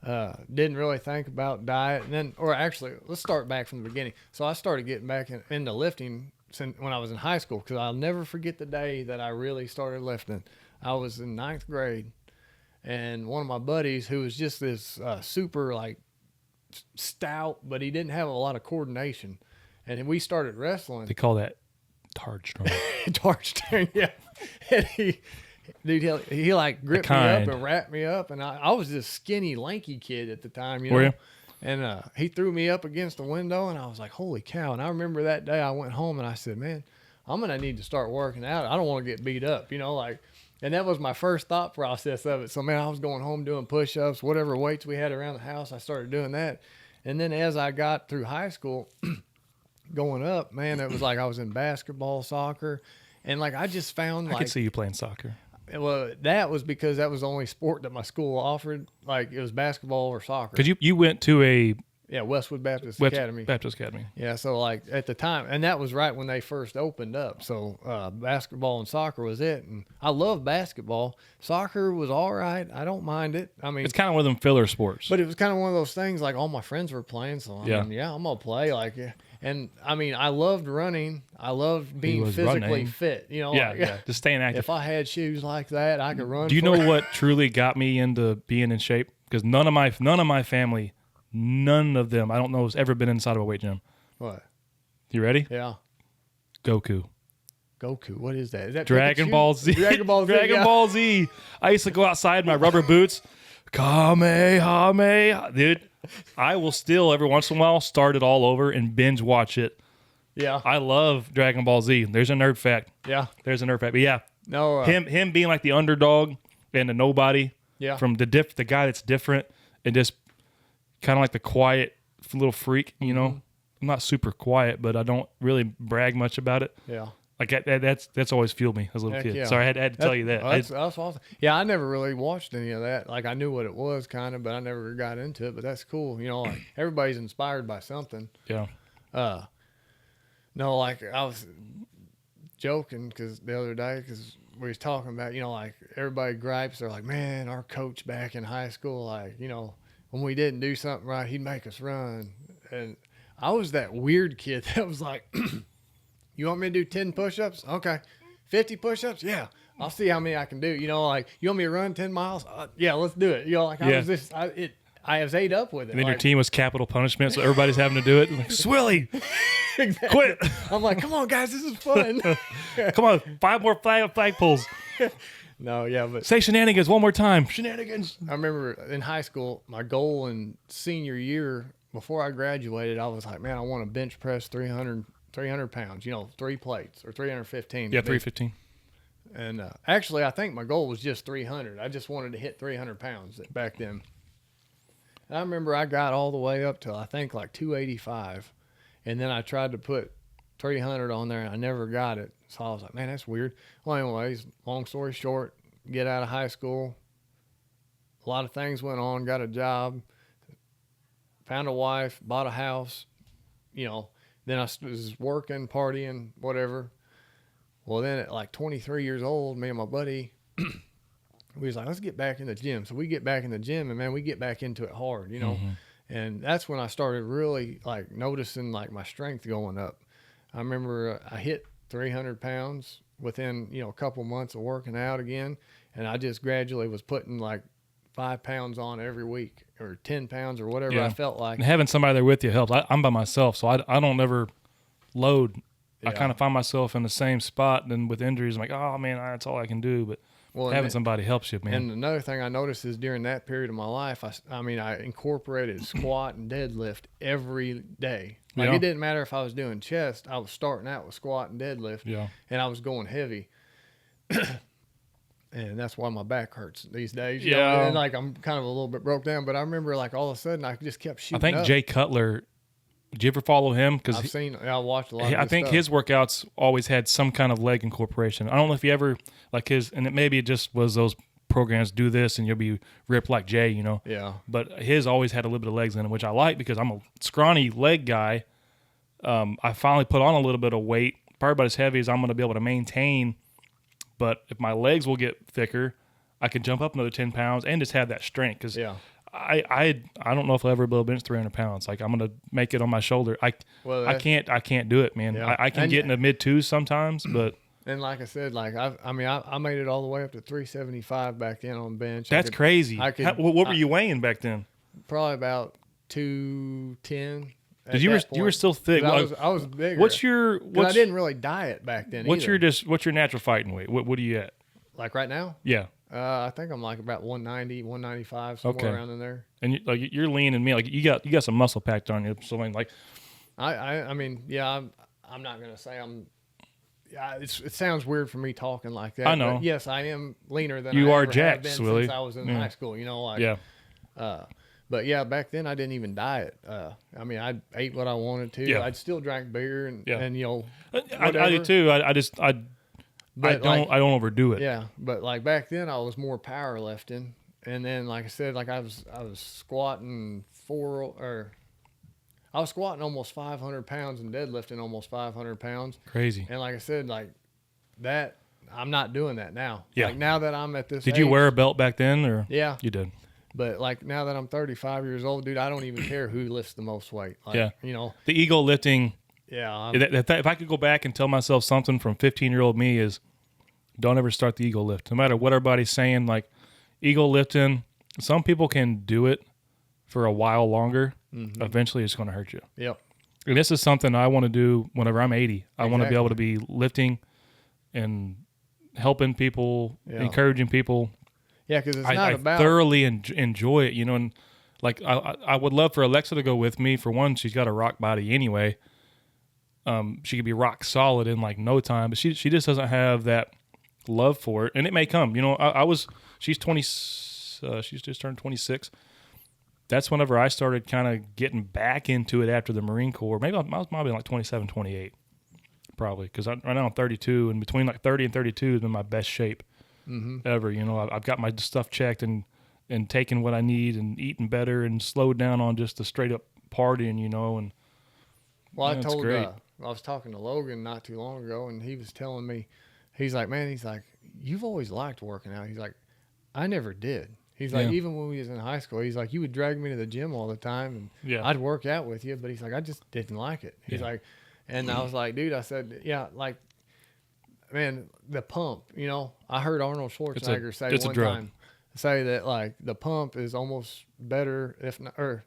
Didn't really think about diet. And then, or actually, let's start back from the beginning. So I started getting back into lifting when I was in high school, because I'll never forget the day that I really started lifting. I was in 9th grade, and one of my buddies, who was just this super like stout, but he didn't have a lot of coordination, and we started wrestling. They call that Tard strong. Tard strong, yeah. And he like gripped me up and wrapped me up, and I was this skinny, lanky kid at the time, Were you? And he threw me up against the window, and I was like, holy cow. And I remember that day I went home and I said, man, I'm going to need to start working out. I don't want to get beat up, and that was my first thought process of it. So, man, I was going home doing push-ups, whatever weights we had around the house, I started doing that. And then as I got through high school, going up, man, it was like I was in basketball, soccer, and like I just found I could see you playing soccer. Well, that was because that was the only sport that my school offered. Like it was basketball or soccer. Because you went to a Westwood Baptist Academy. Baptist Academy. Yeah, so like at the time, and that was right when they first opened up. So basketball and soccer was it, and I love basketball. Soccer was all right. I don't mind it. I mean, it's kind of one of them filler sports. But it was kind of one of those things. Like all my friends were playing, so I'm gonna play. Like yeah. And I mean, I loved running. I loved being physically running. fit. Just staying active. If I had shoes like that, I could run. Do you know what truly got me into being in shape? Because none of my family, none of them, I don't know, has ever been inside of a weight gym. What? You ready? Yeah. Goku. What is that? Is that Dragon Pikachu? Ball Z? Dragon Ball Z. Dragon Ball Z. I used to go outside in my rubber boots. Kamehameha. Dude, I will still every once in a while start it all over and binge watch it. Yeah. I love Dragon Ball Z. There's a nerd fact. Yeah. There's a nerd fact. But yeah, No, him being like the underdog and the nobody. Yeah. From the guy that's different and just kind of like the quiet little freak. You know, I'm not super quiet, but I don't really brag much about it. Yeah. Like that's always fueled me as a little kid. Yeah. Sorry, I had to tell you that. That's awesome. Yeah, I never really watched any of that. Like I knew what it was kind of, but I never got into it. But that's cool. You know, like everybody's inspired by something. Yeah. No, like I was joking because the other day, because we was talking about, you know, like everybody gripes. They're like, man, our coach back in high school, like, you know, when we didn't do something right, he'd make us run. And I was that weird kid that was like, you want me to do 10 push-ups? Okay. 50 push-ups? Yeah. I'll see how many I can do. You know, like, you want me to run 10 miles? Yeah, let's do it. You know, like I was just, I was ate up with it. And then like, your team was capital punishment, so everybody's having to do it. Like, Swilly, exactly. quit. I'm like, come on, guys, this is fun. Come on, 5 more flag pulls. No, yeah, but Say shenanigans one more time. Shenanigans. I remember in high school, my goal in senior year, before I graduated, I was like, man, I want to bench press 300 pounds, you know, 3 plates or 315. Yeah, 315. And actually, I think my goal was just 300. I just wanted to hit 300 pounds back then. And I remember I got all the way up to, I think, like 285. And then I tried to put 300 on there, and I never got it. So I was like, man, that's weird. Well, anyways, long story short, get out of high school. A lot of things went on, got a job, found a wife, bought a house, you know. Then I was working, partying, whatever. Well, then at like 23 years old, me and my buddy, we was like, let's get back in the gym. So we get back in the gym, and man, we get back into it hard, you know. Mm-hmm. And that's when I started really like noticing like my strength going up. I remember I hit 300 pounds within, you know, a couple months of working out again. And I just gradually was putting like 5 pounds on every week or 10 pounds or whatever I felt like. And having somebody there with you helps. I'm by myself, so I don't ever load. I kind of find myself in the same spot, and then with injuries, I'm like, oh man, that's all I can do. But having somebody helps you, man. And another thing I noticed is during that period of my life, I incorporated squat and deadlift every day. Like it didn't matter if I was doing chest, I was starting out with squat and deadlift, and I was going heavy. And that's why my back hurts these days. You know? And like I'm kind of a little bit broke down, but I remember like all of a sudden I just kept shooting. I think Jay Cutler. Did you ever follow him? Because I watched a lot. I think his workouts always had some kind of leg incorporation. I don't know if you ever like his, and maybe it just was those programs. Do this and you'll be ripped like Jay, you know. Yeah. But his always had a little bit of legs in it, which I like because I'm a scrawny leg guy. I finally put on a little bit of weight, probably about as heavy as I'm going to be able to maintain. But if my legs will get thicker, I can jump up another 10 pounds and just have that strength. Because I don't know if I'll ever be able to bench 300 pounds. Like I'm gonna make it on my shoulder. I can't do it, man. Yeah. I can get in the mid 2s sometimes, but and like I said, like I made it all the way up to 375 back then on bench. That's crazy. What were you weighing back then? Probably about 210. Because you were still thick. I was bigger. I didn't really diet back then. What's your natural fighting weight? What are you at? Like right now? Yeah. I think I'm like about 190, 195, somewhere around in there. And you're lean and mean. Like you got some muscle packed on you. So like, I mean, yeah, I'm not gonna say I'm. Yeah, it sounds weird for me talking like that. I know. But yes, I am leaner than you I are ever jacked, have been Swilly. since I was in high school. You know, like but yeah, back then I didn't even diet. I mean, I ate what I wanted to. Yeah. I'd still drank beer and you know, I do too. I don't overdo it. Yeah, but like back then I was more powerlifting, and then like I said, like I was squatting I was squatting almost 500 pounds and deadlifting almost 500 pounds. Crazy. And like I said, like that, I'm not doing that now. Yeah. Like now that I'm at this Did age, you wear a belt back then, or yeah, you did? But like now that I'm 35 years old, dude, I don't even care who lifts the most weight. Like, yeah, you know, the ego lifting. Yeah. If I could go back and tell myself something from 15-year-old me is, don't ever start the ego lift. No matter what everybody's saying, like ego lifting, some people can do it for a while longer. Mm-hmm. Eventually, it's going to hurt you. Yep. And this is something I want to do whenever I'm 80. I want to be able to be lifting and helping people, encouraging people. Yeah, because it's not about. I thoroughly enjoy it, you know. And like I would love for Alexa to go with me. For one, she's got a rock body anyway. She could be rock solid in like no time, but she just doesn't have that love for it, and it may come. You know, she's 20, she's just turned 26. That's whenever I started kind of getting back into it after the Marine Corps. Maybe I was probably like 27, 28, probably, because right now I'm 32, and between like 30 and 32 is in my best shape ever. You know, I've got my stuff checked and taking what I need and eating better and slowed down on just the straight up partying, you know. And well, I told I was talking to Logan not too long ago, and he was telling me, he's like, man, he's like, you've always liked working out. He's like, I never did. He's like, even when we was in high school, he's like, you would drag me to the gym all the time, and I'd work out with you, but he's like, I just didn't like it. He's like, and I was like, dude, I said, yeah, like, man, the pump, you know, I heard Arnold Schwarzenegger say one time, say that like the pump is almost better, if not, or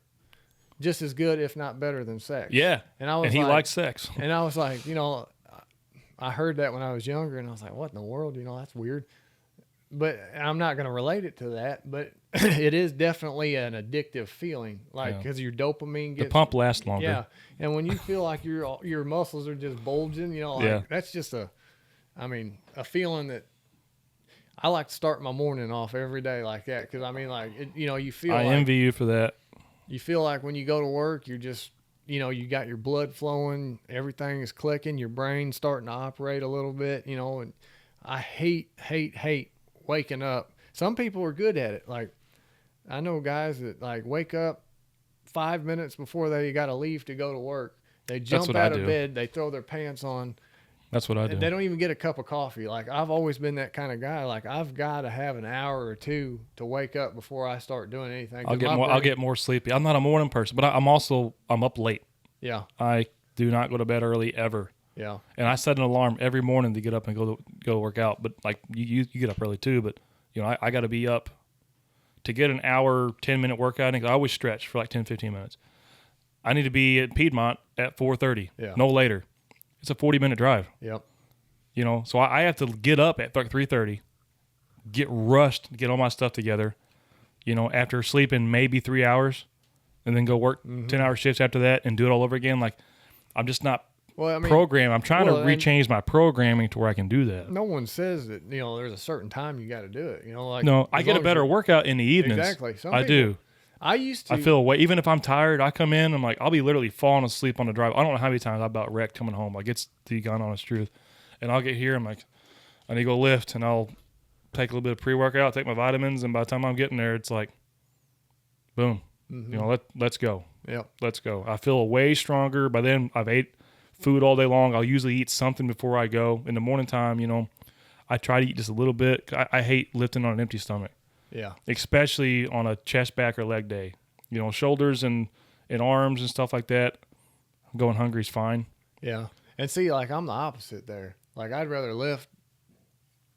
just as good, if not better than sex. Yeah. And he likes sex. And I was like, you know, I heard that when I was younger, and I was like, what in the world? You know, that's weird. But I'm not going to relate it to that, but it is definitely an addictive feeling, like, because your dopamine gets... The pump lasts longer. Yeah, and when you feel like your muscles are just bulging, you know, like, that's just a feeling that I like to start my morning off every day like that, because, I mean, like, you know, you feel I envy you for that. You feel like when you go to work, you're just, you know, you got your blood flowing, everything is clicking, your brain's starting to operate a little bit, you know, and I hate waking up. Some people are good at it. Like, I know guys that like wake up 5 minutes before they got to leave to go to work. They jump out of bed, they throw their pants on. That's what I do. They don't even get a cup of coffee. Like, I've always been that kind of guy. Like, I've got to have an hour or two to wake up before I start doing anything. I'll get more sleepy. I'm not a morning person, but I'm up late. Yeah. I do not go to bed early ever. Yeah. And I set an alarm every morning to get up and go work out. But like you get up early too. But you know, I got to be up to get an hour, 10-minute workout. And I always stretch for like 10, 15 minutes. I need to be at Piedmont at 4:30. Yeah. No later. It's a 40-minute drive. Yep. You know, so I have to get up at 3:30, get rushed, get all my stuff together. You know, after sleeping maybe 3 hours, and then go work 10-hour shifts after that and do it all over again. Like, I'm just not programmed. I'm trying to rechange my programming to where I can do that. No one says that, you know, there's a certain time you got to do it. You know, like, no, I get a better workout in the evenings. Exactly. I do. I used to. I feel away. Even if I'm tired, I come in, I'm like, I'll be literally falling asleep on the drive. I don't know how many times I about wrecked coming home. Like, it's the gun honest truth. And I'll get here, I'm like, I need to go lift, and I'll take a little bit of pre-workout, take my vitamins, and by the time I'm getting there, it's like, boom. You know, let's go. Yep. Let's go. I feel way stronger. By then, I've ate food all day long. I'll usually eat something before I go. In the morning time, you know, I try to eat just a little bit. I hate lifting on an empty stomach. Yeah. Especially on a chest, back, or leg day. You know, shoulders and arms and stuff like that, going hungry is fine. Yeah. And see, like, I'm the opposite there. Like, I'd rather lift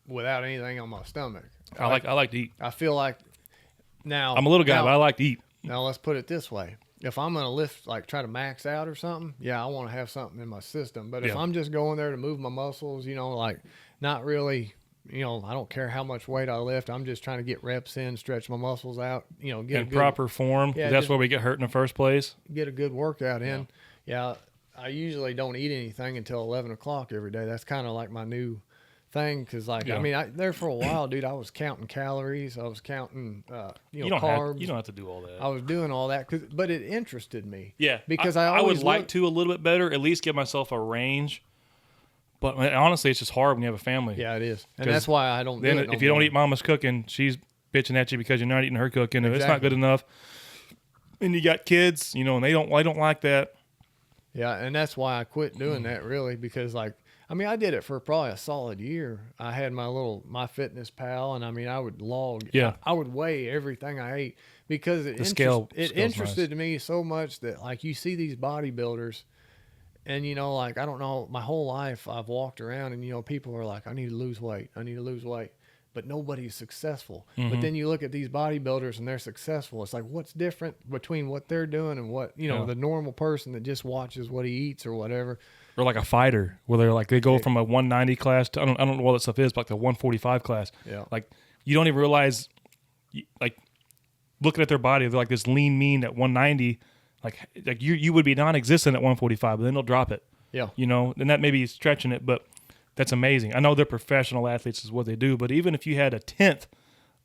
without anything on my stomach. I like to eat. I feel like now I'm a little guy, but I like to eat. Now let's put it this way. If I'm going to lift, like try to max out or something, yeah, I want to have something in my system. But if I'm just going there to move my muscles, you know, like not really, you know, I don't care how much weight I lift. I'm just trying to get reps in, stretch my muscles out, you know, get in proper form. Yeah, that's where we get hurt in the first place. Get a good workout in. Yeah, I usually don't eat anything until 11 o'clock every day. That's kind of like my new thing, because like I mean, there for a while, dude, I was counting calories, I was counting carbs. You don't have to do all that. I was doing all that but it interested me. Yeah, because I would like to a little bit better, at least give myself a range. But honestly, it's just hard when you have a family. Yeah, it is, and that's why I don't. Then if you don't eat mama's cooking, she's bitching at you because you're not eating her cooking, and it's not good enough. And you got kids, you know, and they don't like that. Yeah, and that's why I quit doing that, really, because like. I mean, I did it for probably a solid year. I had my fitness pal, and I mean, I would log. Yeah. I would weigh everything I ate because it interested me so much that like you see these bodybuilders, and you know, like I don't know, my whole life I've walked around and you know people are like, I need to lose weight, but nobody's successful. But then you look at these bodybuilders and they're successful. It's like, what's different between what they're doing and what the normal person that just watches what he eats or whatever. Or like a fighter, where they go from a 190 class to I don't know what that stuff is, but like the 145 class. Yeah. Like you don't even realize, like looking at their body, they're like this lean mean at 190. Like you would be non-existent at 145, but then they'll drop it. Yeah. You know, and that maybe is stretching it, but that's amazing. I know they're professional athletes is what they do, but even if you had a tenth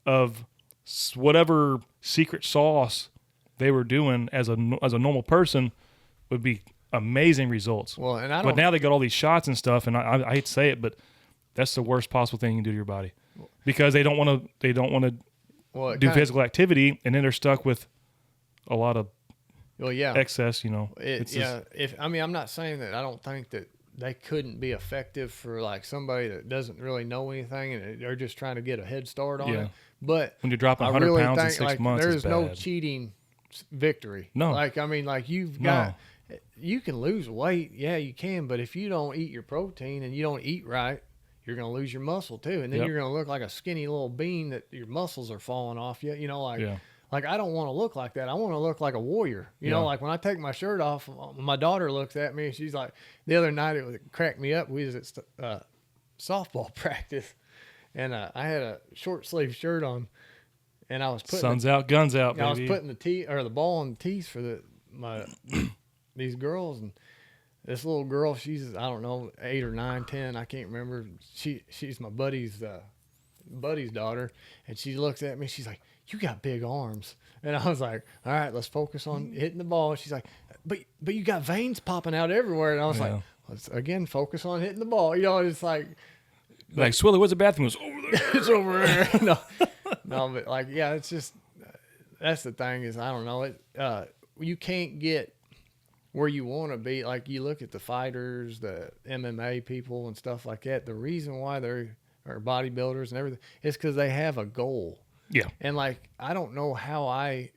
of whatever secret sauce they were doing as a normal person, would be amazing results. Well, and but now they got all these shots and stuff, and I hate to say it, but that's the worst possible thing you can do to your body, because they don't want to do physical activity, and then they're stuck with a lot of excess. I'm not saying that I don't think that they couldn't be effective for like somebody that doesn't really know anything and they're just trying to get a head start on it. But when you're dropping 100 pounds in 6 months, there's no cheating victory. No, you can lose weight, you can, but if you don't eat your protein and you don't eat right, you're going to lose your muscle too, and then you're going to look like a skinny little bean that your muscles are falling off you. Like I don't want to look like that. I want to look like a warrior. You know, like when I take my shirt off, my daughter looks at me and she's like, the other night it cracked me up. We was at softball practice, and I had a short sleeve shirt on, and I was putting sun's out, guns out, baby. I was putting the ball on the tees for these girls, and this little girl, she's, I don't know, 8 or 9, 10, I can't remember. She's my buddy's daughter, and she looks at me. She's like, "You got big arms." And I was like, "All right, let's focus on hitting the ball." She's like, but you got veins popping out everywhere. And I was like, let's again focus on hitting the ball. It's like Swilly, where's the bathroom? It's over there. It's over there. No, but like, it's just, that's the thing is, I don't know, you can't get where you want to be. Like you look at the fighters, the MMA people and stuff like that. The reason why they're bodybuilders and everything is because they have a goal. Yeah. And like, I don't know how I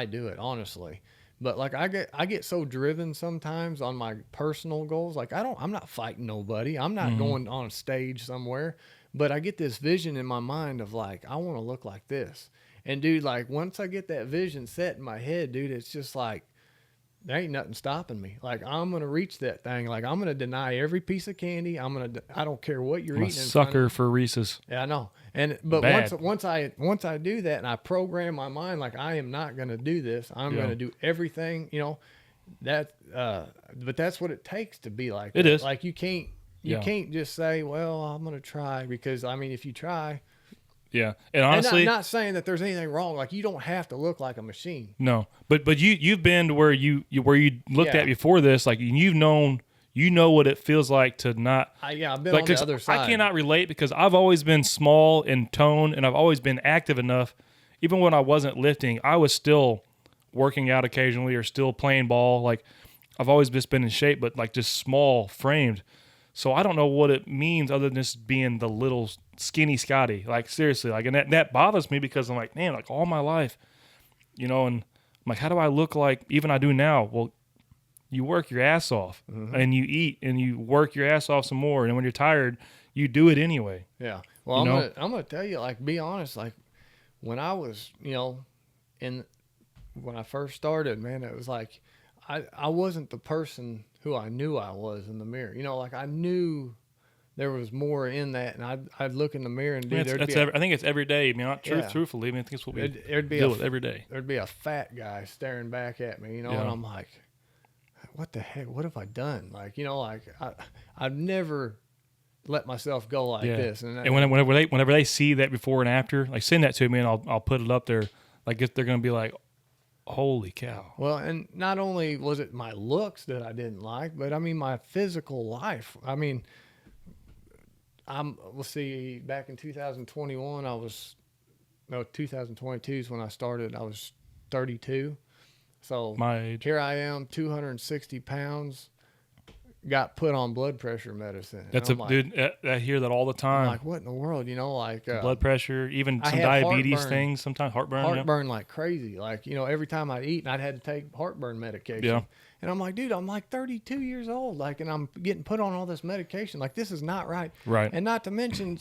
do it, honestly, but like I get so driven sometimes on my personal goals. Like I'm not fighting nobody. I'm not going on a stage somewhere, but I get this vision in my mind of like, I want to look like this. And dude, like once I get that vision set in my head, dude, it's just like, there ain't nothing stopping me. Like I'm going to reach that thing. Like I'm going to deny every piece of candy. I don't care what you're eating. I'm a sucker for Reese's. Yeah, I know. But once I do that and I program my mind, like I am not going to do this. I'm going to do everything, but that's what it takes to be like it that. is. Like you can't just say, well, I'm going to try, because I mean, if you try. Yeah. And honestly, and I'm not saying that there's anything wrong. Like you don't have to look like a machine. No, but you've been to where you looked at before this, like you know what it feels like to not. I've been on the other side. I cannot relate because I've always been small in tone and I've always been active enough. Even when I wasn't lifting, I was still working out occasionally or still playing ball. Like I've always just been in shape, but like just small framed. So I don't know what it means other than just being the little skinny Scotty. Like seriously, like, and that bothers me because I'm like, man, like all my life, and I'm like, how do I look like even I do now? Well, you work your ass off and you eat and you work your ass off some more. And when you're tired, you do it anyway. Yeah. Well, I'm going to tell you, like, be honest, like when I was, when I first started, man, it was like, I wasn't the person who I knew I was in the mirror. Like I knew there was more in that, and I'd look in the mirror and I think it's every day. I mean, not truthfully. I mean, I think it's what we deal with every day. There'd be a fat guy staring back at me, and I'm like, what the heck? What have I done? Like, I've never let myself go like this. And whenever they see that before and after, like send that to me, and I'll put it up there. Like they're gonna be like, holy cow. Well, and not only was it my looks that I didn't like, but I mean my physical life. I mean, let's see, back in 2021, 2022 is when I started. I was 32. So my age. Here I am, 260 pounds, got put on blood pressure medicine. Dude, I hear that all the time. I'm like, what in the world? Blood pressure, even some diabetes things, sometimes heartburn. Heartburn like crazy. Like, every time I'd eat, I'd had to take heartburn medication. Yeah. And I'm like, dude, I'm like 32 years old. Like, and I'm getting put on all this medication. Like, this is not right. Right. And not to mention,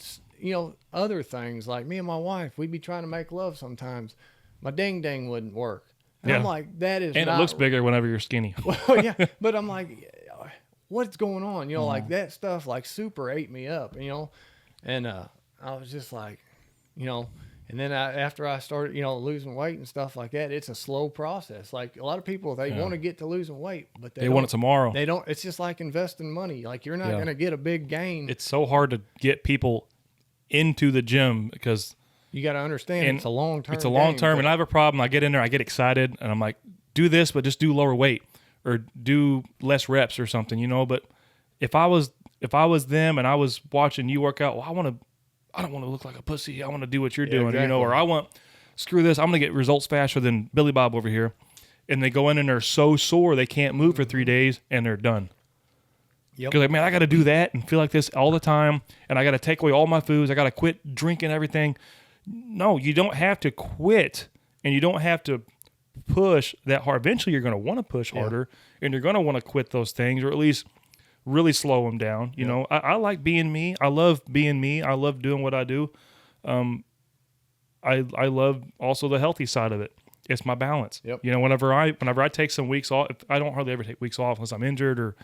other things. Like me and my wife, we'd be trying to make love sometimes. My ding wouldn't work. And I'm like, that is and not... it looks bigger whenever you're skinny. Well, yeah. But I'm like, what's going on? Like that stuff like super ate me up, and I was just like, And then after I started, losing weight and stuff like that, it's a slow process. Like a lot of people, they want to get to losing weight, but they want it tomorrow. They don't. It's just like investing money. Like you're not going to get a big gain. It's so hard to get people into the gym because you got to understand it's a long term. It's a long term, and I have a problem. I get in there, I get excited, and I'm like, do this, but just do lower weight or do less reps or something, But if I was them and I was watching you work out, well, I don't want to look like a pussy. I want to do what you're doing, exactly. Or screw this. I'm going to get results faster than Billy Bob over here. And they go in and they're so sore they can't move for 3 days and they're done. Yep. Because man, I got to do that and feel like this all the time, and I got to take away all my foods. I got to quit drinking everything. No, you don't have to quit, and you don't have to push that hard. Eventually, you're going to want to push harder, and you're going to want to quit those things, or at least really slow them down. You know, I like being me. I love being me. I love doing what I do. I love also the healthy side of it. It's my balance. Yep. Whenever I take some weeks off, I don't hardly ever take weeks off unless I'm injured or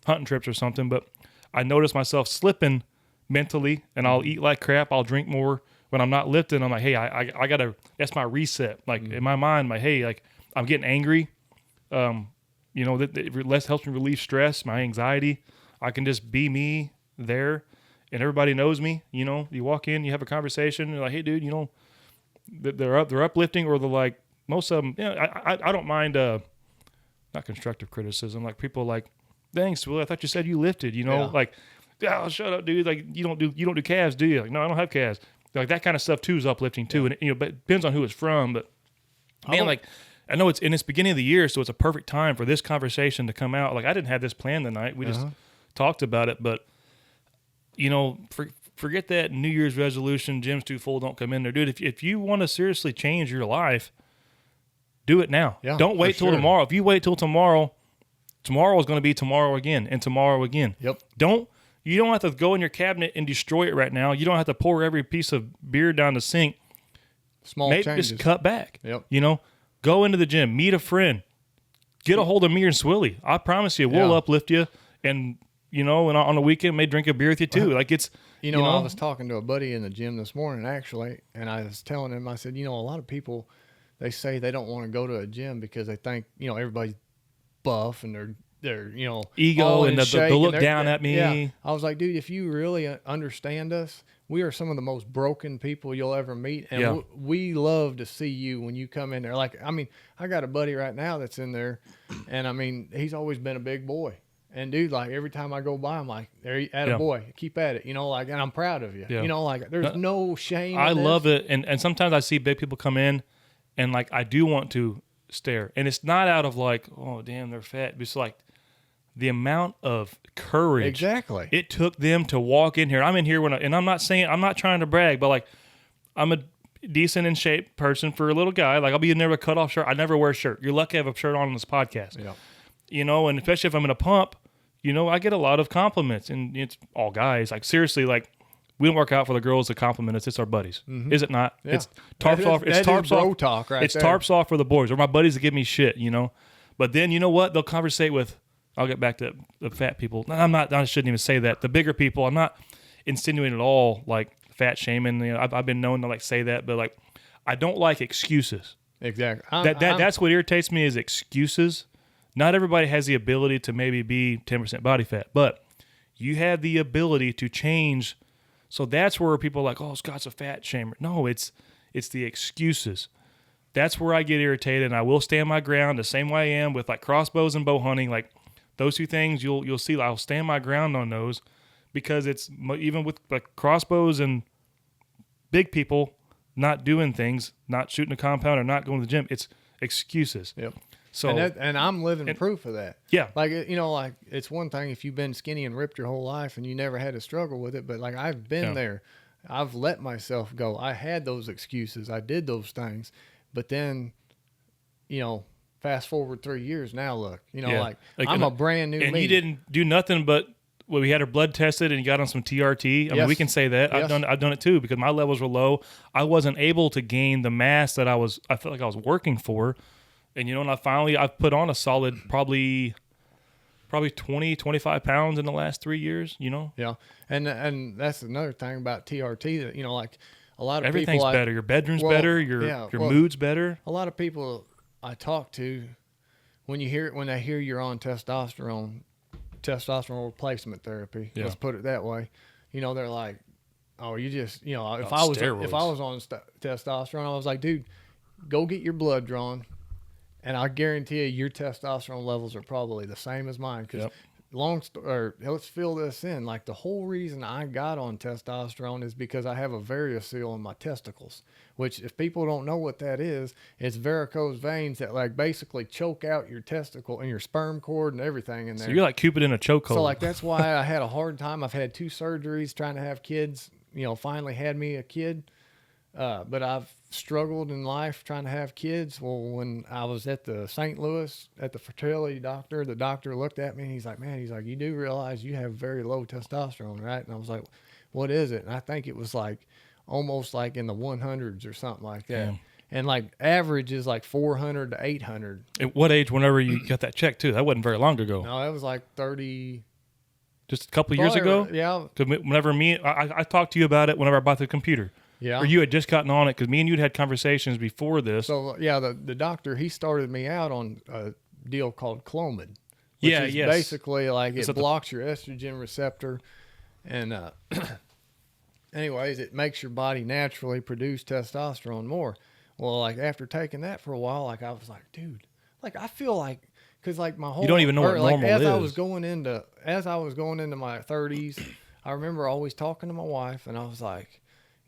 hunting trips or something, but I notice myself slipping mentally, and I'll eat like crap. I'll drink more when I'm not lifting. I'm like, hey, I gotta. That's my reset. Like in my mind, hey, like I'm getting angry. That helps me relieve stress, my anxiety. I can just be me there, and everybody knows me. You walk in, you have a conversation, you're like, hey, dude, they're uplifting, or they're like, most of them. I don't mind not constructive criticism. Like people like, thanks, Will. I thought you said you lifted. Like, oh, shut up, dude. Like you don't do calves, do you? Like, no, I don't have calves. Like that kind of stuff too is uplifting too, and but it depends on who it's from. But man, like I know it's beginning of the year, so it's a perfect time for this conversation to come out. Like I didn't have this planned tonight. We just talked about it, but forget that New Year's resolution. Gym's too full. Don't come in there, dude. If you want to seriously change your life, do it now. Yeah, don't wait till tomorrow. If you wait till tomorrow is going to be tomorrow again and tomorrow again. Yep. You don't have to go in your cabinet and destroy it right now. You don't have to pour every piece of beer down the sink. Small changes. Just cut back. Yep. Go into the gym, meet a friend, get a hold of me or Swilly. I promise you, we'll uplift you. And, and on the weekend, may drink a beer with you too. Like it's, I was talking to a buddy in the gym this morning, actually, and I was telling him, I said, a lot of people, they say they don't want to go to a gym because they think, everybody's buff and they're ego and they'll look down at me. Yeah. I was like, dude, if you really understand us, we are some of the most broken people you'll ever meet. And we love to see you when you come in there. Like, I got a buddy right now that's in there, and he's always been a big boy. And dude, like every time I go by, I'm like, there you at a boy, keep at it. And I'm proud of you. Yeah. There's no shame. I love it. And sometimes I see big people come in and like, I do want to stare. And it's not out of like, oh damn, they're fat. It's like, the amount of courage it took them to walk in here. I'm in here and I'm not trying to brag, but like I'm a decent in shape person for a little guy. Like I'll be in there with a cutoff shirt. I never wear a shirt. You're lucky I have a shirt on this podcast. Yeah. And especially if I'm in a pump, I get a lot of compliments, and it's all guys. Like seriously, like we don't work out for the girls to compliment us. It's our buddies. Mm-hmm. Is it not? Yeah. It's tarps off. It's tarps off. Talk right it's there. Tarps off for the boys or my buddies that give me shit. But then you know what? They'll conversate with. I'll get back to the fat people. I shouldn't even say that. The bigger people, I'm not insinuating at all like fat shaming. I've been known to like say that, but like I don't like excuses. Exactly. That's what irritates me is excuses. Not everybody has the ability to maybe be 10% body fat, but you have the ability to change. So that's where people are like, oh, Scott's a fat shamer. No, it's the excuses. That's where I get irritated, and I will stand my ground the same way I am with like crossbows and bow hunting. Like those two things, you'll see. I'll stand my ground on those because it's even with like crossbows and big people not doing things, not shooting a compound or not going to the gym. It's excuses. Yep. So and I'm living proof of that. Yeah. Like like it's one thing if you've been skinny and ripped your whole life and you never had to struggle with it, but like I've been there. I've let myself go. I had those excuses. I did those things, but then, fast forward 3 years now. Look, like I'm a brand new. And you didn't do nothing but we had her blood tested and you got on some TRT. I mean, we can say that. Yes. I've done it too because my levels were low. I wasn't able to gain the mass that I felt like I was working for. And and I've put on a solid probably 20, 25 pounds in the last 3 years. Yeah, and that's another thing about TRT that like a lot of everything's people better. Your bedroom's better. Your mood's better. A lot of people I talk to, when they hear you're on testosterone replacement therapy, let's put it that way, they're like, oh, you just, if I was on testosterone, I was like, dude, go get your blood drawn, and I guarantee you your testosterone levels are probably the same as mine. Because let's fill this in. Like, the whole reason I got on testosterone is because I have a varicocele in my testicles, which, if people don't know what that is, it's varicose veins that like basically choke out your testicle and your sperm cord and everything in there. So you're like Cupid in a chokehold. So like, that's why I had a hard time. I've had 2 surgeries trying to have kids, finally had me a kid. But I've struggled in life trying to have kids. Well, when I was at the St. Louis at the fertility doctor, the doctor looked at me and he's like, you do realize you have very low testosterone, right? And I was like, what is it? And I think it was like almost like in the 100s or something like that. Yeah. And like average is like 400 to 800. At what age, whenever you got that check too? That wasn't very long ago. No, that was like 30. Just a couple of years ago? Yeah. Because whenever I talked to you about it whenever I bought the computer. Yeah. Or you had just gotten on it, because me and you had conversations before this. So, yeah, the doctor, he started me out on a deal called Clomid. Which is basically like it blocks your estrogen receptor. And anyways, it makes your body naturally produce testosterone more. Well, like after taking that for a while, like I was like, dude, like I feel like, because like my whole, you don't even know what normal is. As I was going into my 30s, I remember always talking to my wife, and I was like,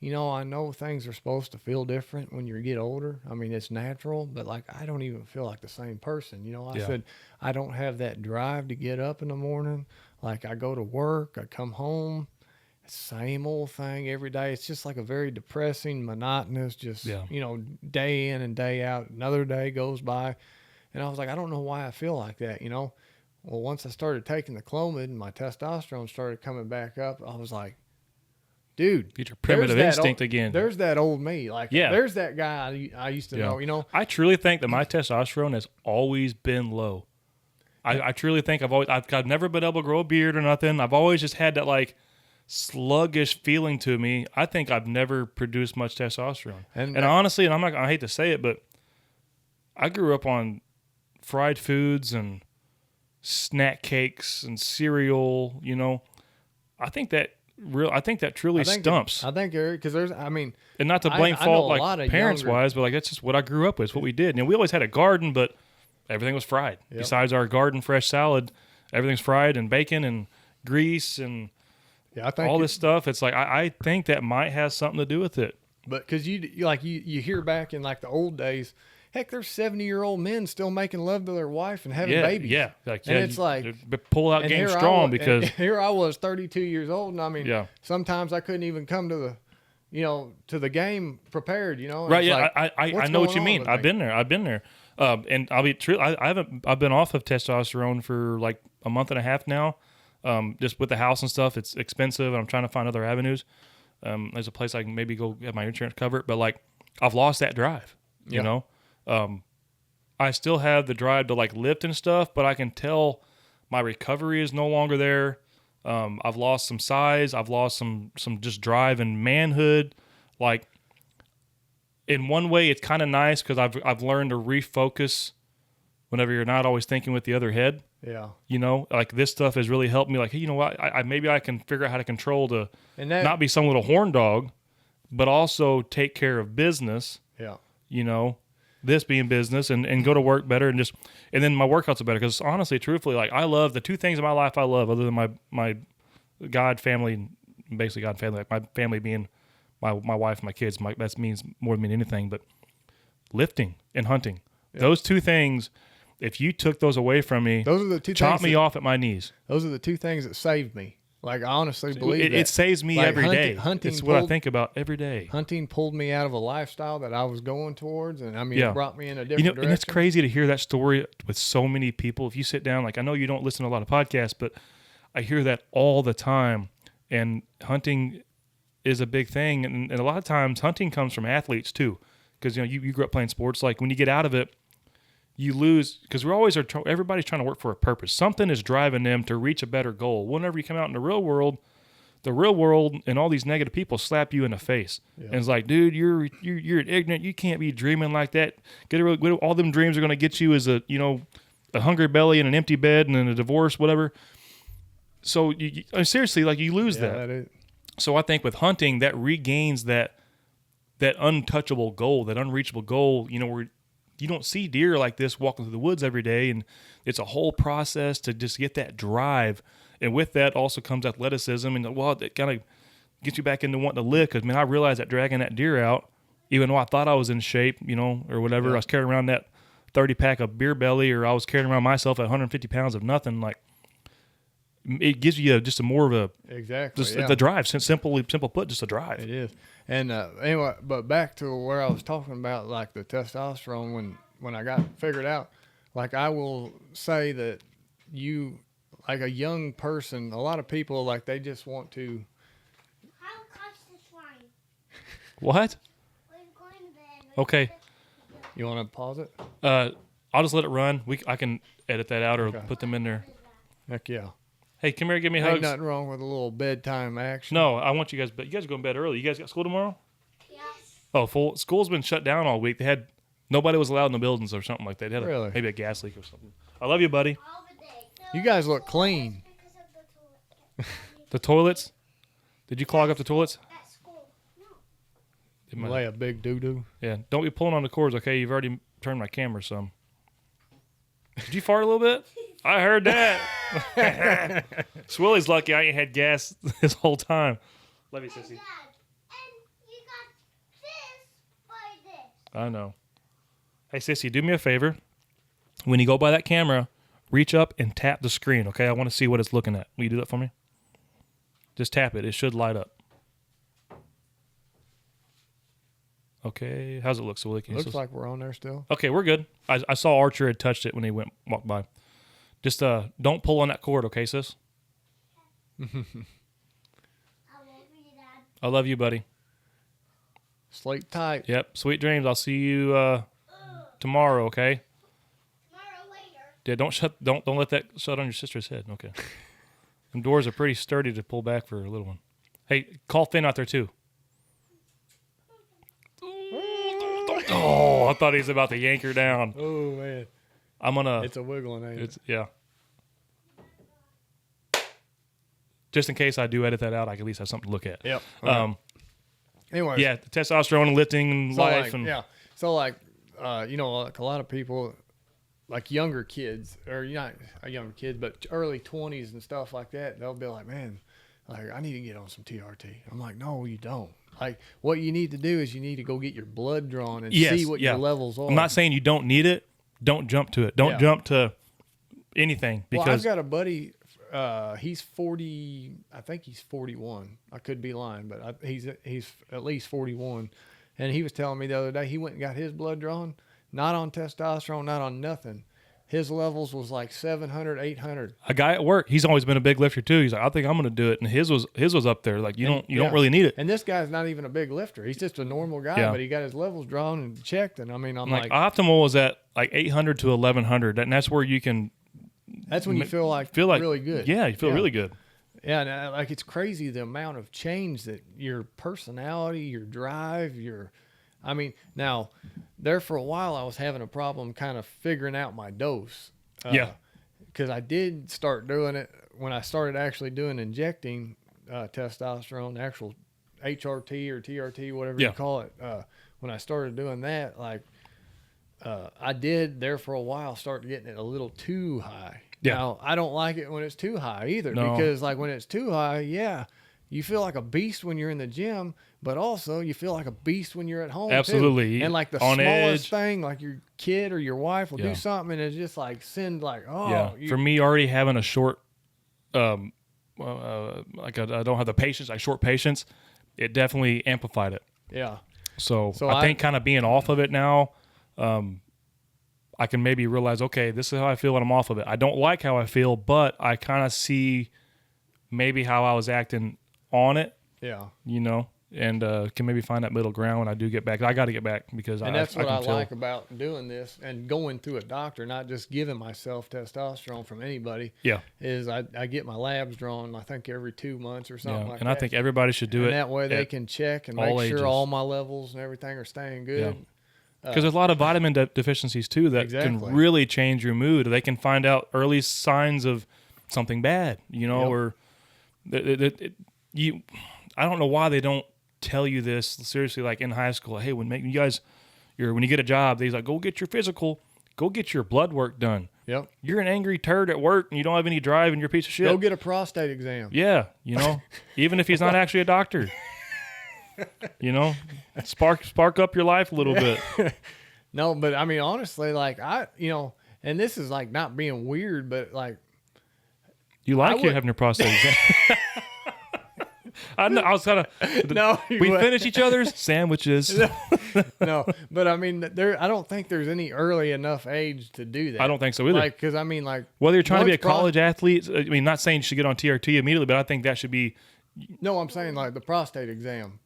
I know things are supposed to feel different when you get older. I mean, it's natural, but like, I don't even feel like the same person. I said, I don't have that drive to get up in the morning. Like, I go to work, I come home, same old thing every day. It's just like a very depressing, monotonous, day in and day out. Another day goes by. And I was like, I don't know why I feel like that, Well, once I started taking the Clomid and my testosterone started coming back up, I was like, dude, get your primitive instinct again. There's that old me. Like, there's that guy I used to know, I truly think that my testosterone has always been low. I truly think I've never been able to grow a beard or nothing. I've always just had that like sluggish feeling to me. I think I've never produced much testosterone. And honestly, and I hate to say it, but I grew up on fried foods and snack cakes and cereal, I think that truly stumps. I think, Eric, because and not to blame fault like parents wise, but like that's just what I grew up with. It's what we did. And we always had a garden, but everything was fried. Yep. Besides our garden fresh salad, everything's fried and bacon and grease and all this stuff. It's like I think that might have something to do with it. But because you hear back in like the old days, heck, there's 70-year-old men still making love to their wife and having babies. Yeah, it's like pull out game strong because here I was 32 years old, and sometimes I couldn't even come to the game prepared. Right? Yeah, like, I know what you mean. I've been there. And I'll be true. I've been off of testosterone for like a month and a half now. Just with the house and stuff, it's expensive, and I'm trying to find other avenues. There's a place I can maybe go have my insurance covered, but like I've lost that drive. You know. I still have the drive to like lift and stuff, but I can tell my recovery is no longer there. I've lost some size. I've lost some just drive and manhood. Like in one way, it's kind of nice because I've learned to refocus whenever you're not always thinking with the other head. Yeah. Like this stuff has really helped me. Like, hey, you know what? Maybe I can figure out how to control to not be some little horn dog, but also take care of business. Yeah. This being business and go to work better and then my workouts are better because honestly, truthfully, like I love the 2 things in my life I love other than my God family, basically God family, like my family being my wife and my kids. That means more than anything, but lifting and hunting. Yeah. Those 2 things, if you took those away from me, those are the 2 chop me off at my knees. Those are the 2 things that saved me. Like, I honestly believe it saves me like every day. It's what I think about every day. Hunting pulled me out of a lifestyle that I was going towards, and it brought me in a different direction. And it's crazy to hear that story with so many people. If you sit down, like I know you don't listen to a lot of podcasts, but I hear that all the time. And hunting is a big thing, and a lot of times hunting comes from athletes too, because you grew up playing sports. Like when you get out of it, you lose because everybody's trying to work for a purpose. Something is driving them to reach a better goal. Whenever you come out in the real world, The real world and all these negative people slap you in the face. Yeah. And it's like, dude, you're ignorant. You can't be dreaming like that. All them dreams are going to get you is a hungry belly and an empty bed and then a divorce, whatever. So seriously, like you lose that. So I think with hunting, that regains that untouchable goal, that unreachable goal, where you don't see deer like this walking through the woods every day. And it's a whole process to just get that drive. And with that also comes athleticism. And, it kind of gets you back into wanting to live. Because, man, I realized that dragging that deer out, even though I thought I was in shape, or whatever, I was carrying around that 30-pack of beer belly, or I was carrying around myself at 150 pounds of nothing, like, it gives you just a more of a the drive. Simple put, just a drive. It is. And anyway, but back to where I was talking about, like the testosterone. When I got figured out, like I will say that you, like a young person, a lot of people like they just want to. How catch the swine? What? We're going to bed. Okay. You want to pause it? I'll just let it run. I can edit that out or put them in there. Heck yeah. Hey, come here, give me Ain't hugs. nothing wrong with a little bedtime action. No, I want you guys. But you guys are going to bed early. You guys got school tomorrow? Yes. Oh, school's been shut down all week. Nobody was allowed in the buildings or something like that. They had Really? maybe a gas leak or something. I love you, buddy. All the day. You guys look clean. Because of the toilet. The toilets? Did you clog up the toilets? At school. No. It might- Lay a big doo-doo. Yeah. Don't be pulling on the cords, okay? You've already turned my camera some. Did you fart a little bit? I heard that. Swilly's lucky I ain't had gas this whole time. Love you, sissy. Dad, and you got this by this. I know. Hey, sissy, do me a favor. When you go by that camera, reach up and tap the screen, okay? I want to see what it's looking at. Will you do that for me? Just tap it. It should light up. Okay. How's it look, Swilly? Looks like we're on there still. Okay, we're good. I saw Archer had touched it when he walked by. Just don't pull on that cord, okay, sis? I love you, Dad. I love you, buddy. Sleep tight. Yep. Sweet dreams. I'll see you tomorrow, okay? Tomorrow later. Yeah, don't let that shut on your sister's head. Okay. Them doors are pretty sturdy to pull back for a little one. Hey, call Finn out there too. Oh, I thought he was about to yank her down. Oh man, I'm gonna. it's a wiggling, ain't it? Yeah. Just in case I do edit that out, I can at least have something to look at. Yep. Anyway. Yeah, the testosterone and lifting and So life like, and yeah. So like, like a lot of people, like younger kids, or not a younger kid, but early 20s and stuff like that, they'll be like, man, like I need to get on some TRT. I'm like, no, you don't. Like what you need to do is you need to go get your blood drawn and see what your levels are. I'm not saying you don't need it. Don't jump to it. Don't jump to anything because I've got a buddy. He's 40. I think he's 41. I could be lying, but he's at least 41. And he was telling me the other day he went and got his blood drawn, not on testosterone, not on nothing. His levels was like 700, 800. a guy at work, he's always been a big lifter too. He's like, I think I'm going to do it, and his was up there. Like you don't really need it. And this guy's not even a big lifter. He's just a normal guy, but he got his levels drawn and checked. And I mean, I'm like optimal was at like 800 to 1100, and that's where you can. That's when you feel like really good. Yeah, you feel really good. Yeah, and like it's crazy the amount of change that your personality, your drive, I mean, now there for a while I was having a problem kind of figuring out my dose. Because I did start doing it when I started actually doing injecting testosterone, actual HRT or TRT, whatever you call it. When I started doing that, like I did there for a while start getting it a little too high. Yeah. Now, I don't like it when it's too high either No. because like when it's too high, you feel like a beast when you're in the gym, but also you feel like a beast when you're at home. Absolutely. Too. And like the On smallest edge. thing, like your kid or your wife will Yeah. do something and it's just like send like, For me, already having a short, like I don't have the patience, like short patience, it definitely amplified it. yeah. So I think kind of being off of it now, I can maybe realize, okay, this is how I feel when I'm off of it. I don't like how I feel, but I kind of see maybe how I was acting on it. Yeah. and can maybe find that middle ground when I do get back. I got to get back because And that's what I can tell. like about doing this and going through a doctor, not just giving myself testosterone from anybody. Yeah. Is I get my labs drawn, I think, every 2 months or something like and that. I think everybody should do and it. that way they at can check and all make sure ages. all my levels and everything are staying good. Because there's a lot of vitamin deficiencies too that Exactly. can really change your mood. They can find out early signs of something bad, Yep. or you. I don't know why they don't tell you this seriously, like in high school. Hey, when you get a job, they's like, go get your physical, go get your blood work done. Yep. You're an angry turd at work and you don't have any drive and you're a piece of shit. Go get a prostate exam. Yeah, even if he's not actually a doctor. Spark up your life a little bit. No, but I mean, honestly, like and this is like not being weird, but like You like you having your prostate exam. I know. I was kind of. No, we finish each other's sandwiches. no, but I mean, I don't think there's any early enough age to do that. I don't think so either. Like, because I mean, like whether you're trying to be a once college athlete, I mean, not saying you should get on TRT immediately, but I think that should be. No, I'm saying like the prostate exam.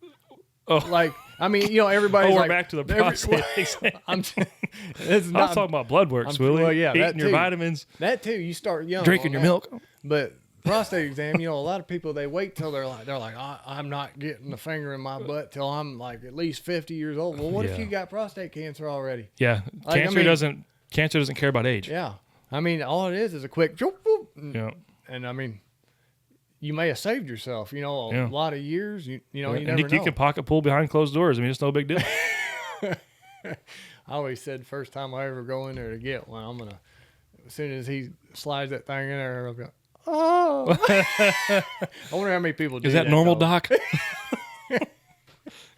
Oh. Like, I mean, everybody's we're like, back to the prostate exam. It's I not, was talking about blood work, Swilly. well, yeah, that eating your too. vitamins, that too. You start young, drinking on your that. milk. But prostate exam, a lot of people, they wait till they're like, I'm not getting the finger in my butt till I'm like at least 50 years old. Well, what if Yeah. you got prostate cancer already? Yeah, Like, cancer doesn't care about age. Yeah, I mean, all it is a quick, whoop, Yeah. and I mean, you may have saved yourself, a Yeah. lot of years. You never and know. you can pocket pull behind closed doors. I mean, it's no big deal. I always said first time I ever go in there to get one, I'm gonna, as soon as he slides that thing in there, I'll go, oh. I wonder how many people do Is that normal, though. Doc?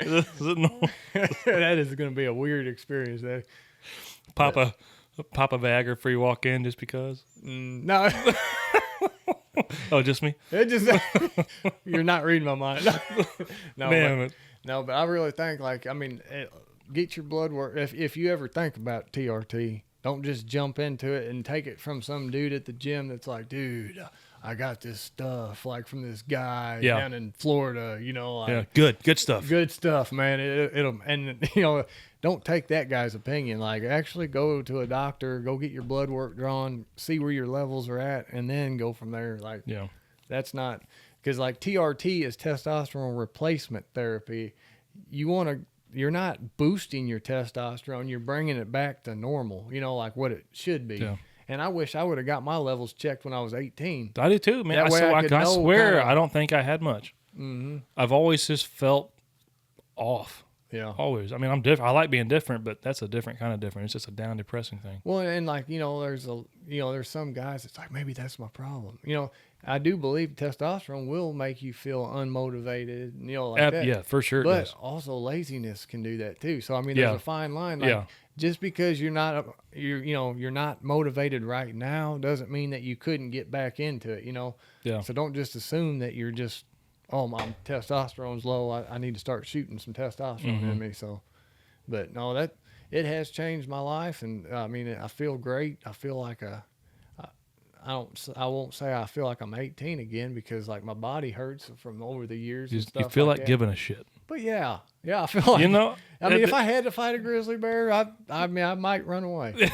Is it normal? That is going to be a weird experience. That Pop a Viagra before you walk in just because? no, Oh, just me? it just you're not reading my mind. No, Man, but I really think get your blood work. If you ever think about TRT, don't just jump into it and take it from some dude at the gym that's like, dude, I got this stuff like from this guy down in Florida, like, good stuff. good stuff, man. It'll and don't take that guy's opinion. Like, actually go to a doctor, go get your blood work drawn, see where your levels are at, and then go from there. Like, Yeah. that's not, because like TRT is testosterone replacement therapy. You're not boosting your testosterone. You're bringing it back to normal, like what it should be. Yeah. And I wish I would have got my levels checked when I was 18. I do too, man. That way I could I know swear, kinda- I don't think I had much. Mm-hmm. I've always just felt off. Yeah. Always. I mean, I'm different. I like being different, but that's a different kind of different. It's just a down depressing thing. Well, and like, there's some guys that's like, maybe that's my problem. I do believe testosterone will make you feel unmotivated, like that. Yeah, for sure. It But does. also laziness can do that too. So I mean, Yeah. there's a fine line. Like, Yeah. just because you're not motivated right now doesn't mean that you couldn't get back into it. Yeah. So don't just assume that you're just, oh, my testosterone's low, I need to start shooting some testosterone in me. So, but no, that it has changed my life, and I mean, I feel great. I feel like I won't say I feel like I'm 18 again, because like my body hurts from over the years and stuff. You feel like that. giving a shit. But yeah, I feel like, I mean, if I had to fight a grizzly bear, I might run away.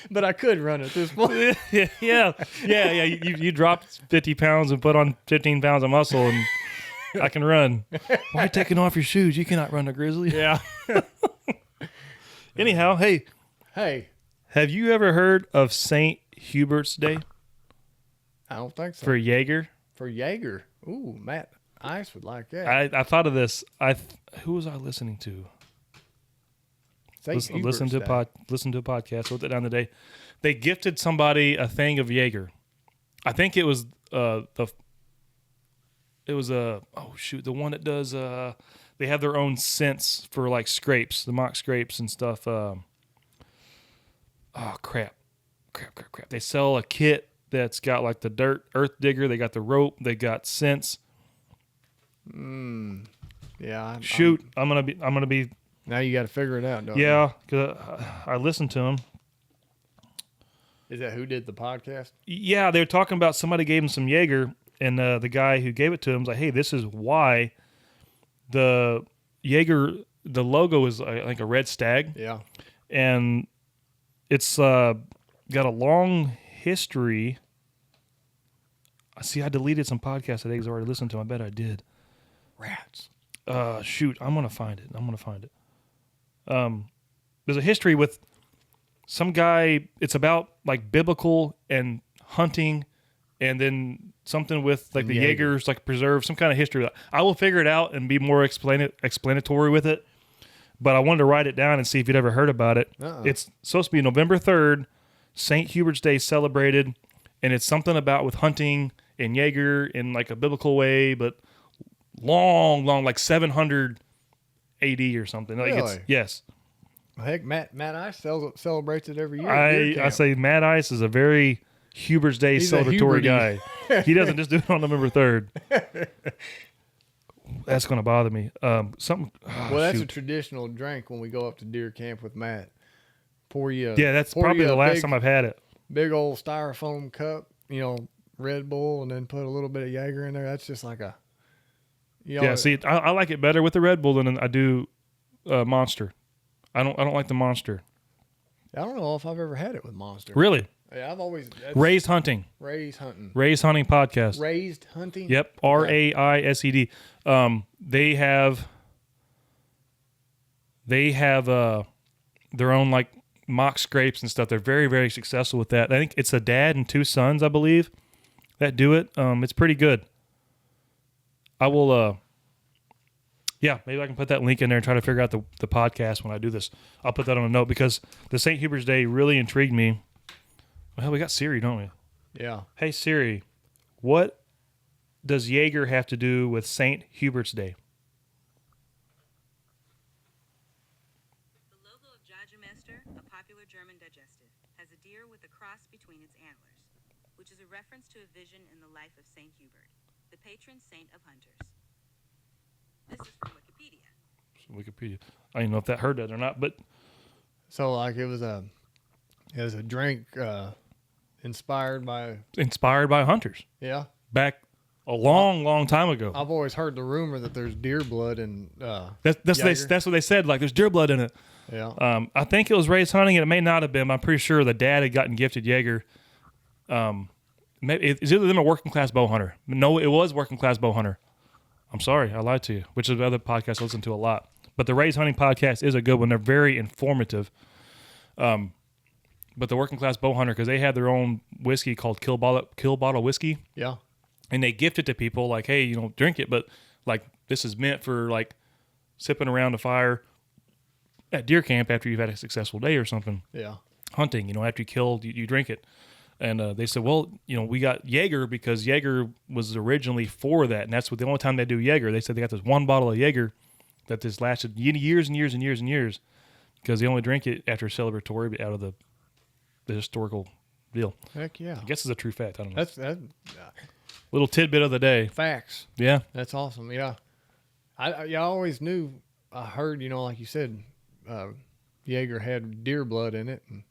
But I could run at this point. yeah. You dropped 50 pounds and put on 15 pounds of muscle, and I can run. Why are you taking off your shoes? You cannot run a grizzly. Yeah. Anyhow, hey, have you ever heard of St. Hubert's Day I don't think so. for Jaeger? For Jaeger. Ooh, Matt Ice would like that. I thought of this. Who was I listening to? Listen to a podcast. Wrote that down today. They gifted somebody a thing of Jaeger. I think it was the one that does they have their own scents for like scrapes, the mock scrapes and stuff. Crap. They sell a kit that's got like the earth digger, they got the rope, they got scents. Yeah. I'm gonna be Now you got to figure it out, don't you? yeah, because I listened to him. Is that who did the podcast? Yeah, they were talking about somebody gave him some Jaeger, and the guy who gave it to him was like, "Hey, this is why the Jaeger, the logo is like a red stag, Yeah. and it's got a long history. See, I deleted some podcasts that Eggs already listened to. I bet I did. Rats. Shoot, I'm gonna find it. There's a history with some guy. It's about like biblical and hunting, and then something with like the Jaeger. Jaegers, like preserve some kind of history. I will figure it out and be more explanatory with it. But I wanted to write it down and see if you'd ever heard about it. It's supposed to be November 3rd, St. Hubert's Day celebrated, and it's something about with hunting and Jaeger in like a biblical way, but long, like 700 AD or something. Like Really? Yes. Heck, Matt Ice celebrates it every year. at deer I camp. say Mad Ice is a very Hubert's Day He's a celebratory Huberty. guy. He doesn't just do it on November 3rd. That's going to bother me. Something. Well, that's a traditional drink when we go up to deer camp with Matt. Pour you. Yeah, that's pour probably you the a last time I've had it. big old styrofoam cup. Red Bull, and then put a little bit of Jaeger in there. That's just like a. Yeah, see, I like it better with the Red Bull than I do Monster. I don't like the Monster. I don't know if I've ever had it with Monster. Really? Yeah, I've always Raised Hunting. raised hunting. Raised Hunting podcast. Raised hunting. Yep, RAISED. They have their own like mock scrapes and stuff. They're very, very successful with that. I think it's a dad and two sons, I believe, that do it. It's pretty good. I will maybe I can put that link in there and try to figure out the podcast when I do this. I'll put that on a note because the St. Hubert's Day really intrigued me. Well, we got Siri, don't we? Yeah. Hey Siri, what does Jaeger have to do with St. Hubert's Day? The logo of Jagermeister, a popular German digestive, has a deer with a cross between its antlers, which is a reference to a vision in the life of St. Hubert, the patron saint of hunters. This is from Wikipedia. Wikipedia. I don't know if that heard that or not, but So like it was a drink inspired by hunters yeah. back a long time ago. I've always heard the rumor that there's deer blood in That's what they said. Like there's deer blood in it. yeah. I think it was raised hunting, and it may not have been. But I'm pretty sure the dad had gotten gifted Jaeger. Maybe it's either them or working class bow hunter. No, it was working class bow hunter. I'm sorry, I lied to you. Which is the other podcast I listen to a lot. But the Raised Hunting podcast is a good one. They're very informative. But the working class bow hunter, because they had their own whiskey called Kill Bottle Whiskey, Yeah. and they gift it to people like, hey, drink it, but like this is meant for like sipping around the fire at deer camp after you've had a successful day or something. Yeah. Hunting, after you killed, you drink it. And they said, well, we got Jaeger because Jaeger was originally for that, and that's the only time they do Jaeger. They said they got this one bottle of Jaeger that just lasted years and years and years and years because they only drink it after celebratory out of the historical deal. Heck yeah. I guess it's a true fact. I don't know. That's Little tidbit of the day. facts. Yeah. That's awesome. Yeah. I always knew. I heard like you said, Jaeger had deer blood in it, and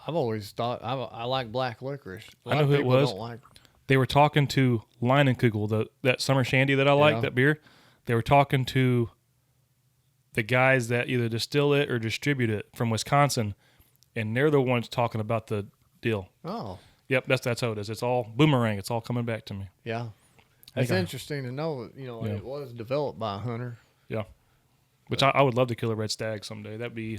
I've always thought I like black licorice. A I lot know of who it people was. Don't like. They were talking to Leinenkugel, that summer shandy that I like, Yeah. that beer. They were talking to the guys that either distill it or distribute it from Wisconsin, and they're the ones talking about the deal. Oh. Yep, that's how it is. It's all boomerang. It's all coming back to me. Yeah. I That's think I- interesting to know that, Yeah. it was developed by a hunter. Yeah. Which I would love to kill a red stag someday. That'd be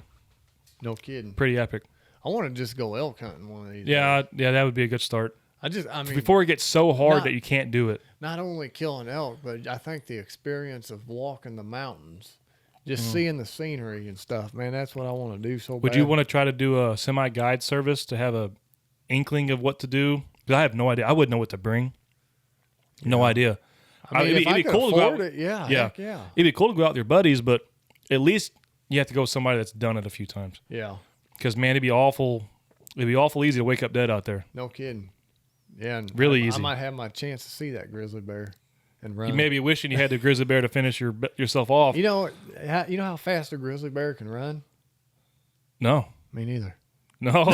No kidding. pretty epic. I want to just go elk hunting one of these Yeah, days. that would be a good start. I mean, Before it gets so hard Not- that you can't do it. not only killing elk, but I think the experience of walking the mountains, just Mm. seeing the scenery and stuff, man, that's what I want to do so bad. Would you want to try to do a semi-guide service to have a inkling of what to do? Because I have no idea. I wouldn't know what to bring. No idea. I mean, if I could to go afford out. it, yeah, Yeah. heck yeah. It'd be cool to go out with your buddies, but at least you have to go with somebody that's done it a few times. Yeah, Because man, it'd be awful easy to wake up dead out there. no kidding. Yeah, and Really I easy. might have my chance to see that grizzly bear and run. You may be wishing you had the grizzly bear to finish yourself off. You know how fast a grizzly bear can run? No. Me neither. No.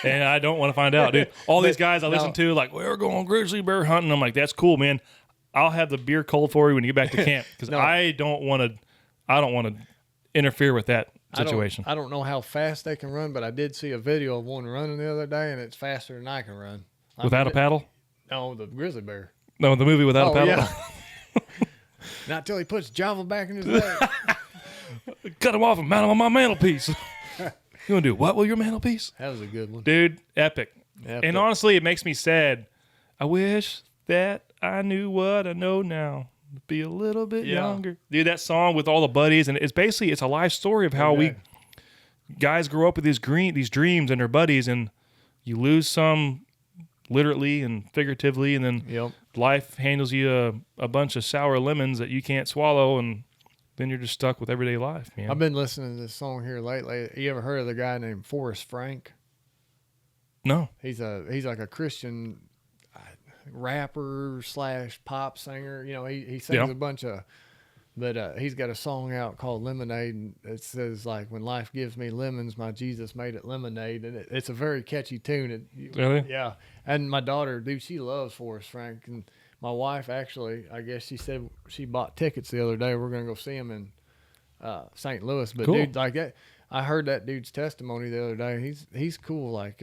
And I don't want to find out, dude. All these guys I No. listen to, like, we're going grizzly bear hunting. I'm like, that's cool, man. I'll have the beer cold for you when you get back to camp because No. I don't want to interfere with that situation. I don't know how fast they can run, but I did see a video of one running the other day, and it's faster than I can run. Without a paddle? No, the grizzly bear. No, the movie Without a Paddle. Yeah. Not till he puts Java back in his leg. Cut him off and mount him on my mantelpiece. You want to do what with your mantelpiece? That was a good one. Dude, epic. Epic. And honestly, it makes me sad. I wish that I knew what I know now. Be a little bit younger. Dude, that song with all the buddies, and it's a life story of how we guys grow up with these dreams and their buddies, and you lose some literally and figuratively, and then life handles you a bunch of sour lemons that you can't swallow, and then you're just stuck with everyday life, man. I've been listening to this song here lately. You ever heard of the guy named Forrest Frank? No. He's like a Christian rapper / pop singer. You know, he sings a bunch of, but he's got a song out called Lemonade, and it says like, when life gives me lemons, my Jesus made it lemonade, and it's a very catchy tune. Really? Yeah. And my daughter, dude, she loves Forrest Frank, and my wife actually, I guess she said she bought tickets the other day. We're gonna go see him in St. Louis. But cool. Dude, like that, I heard that dude's testimony the other day. He's cool. Like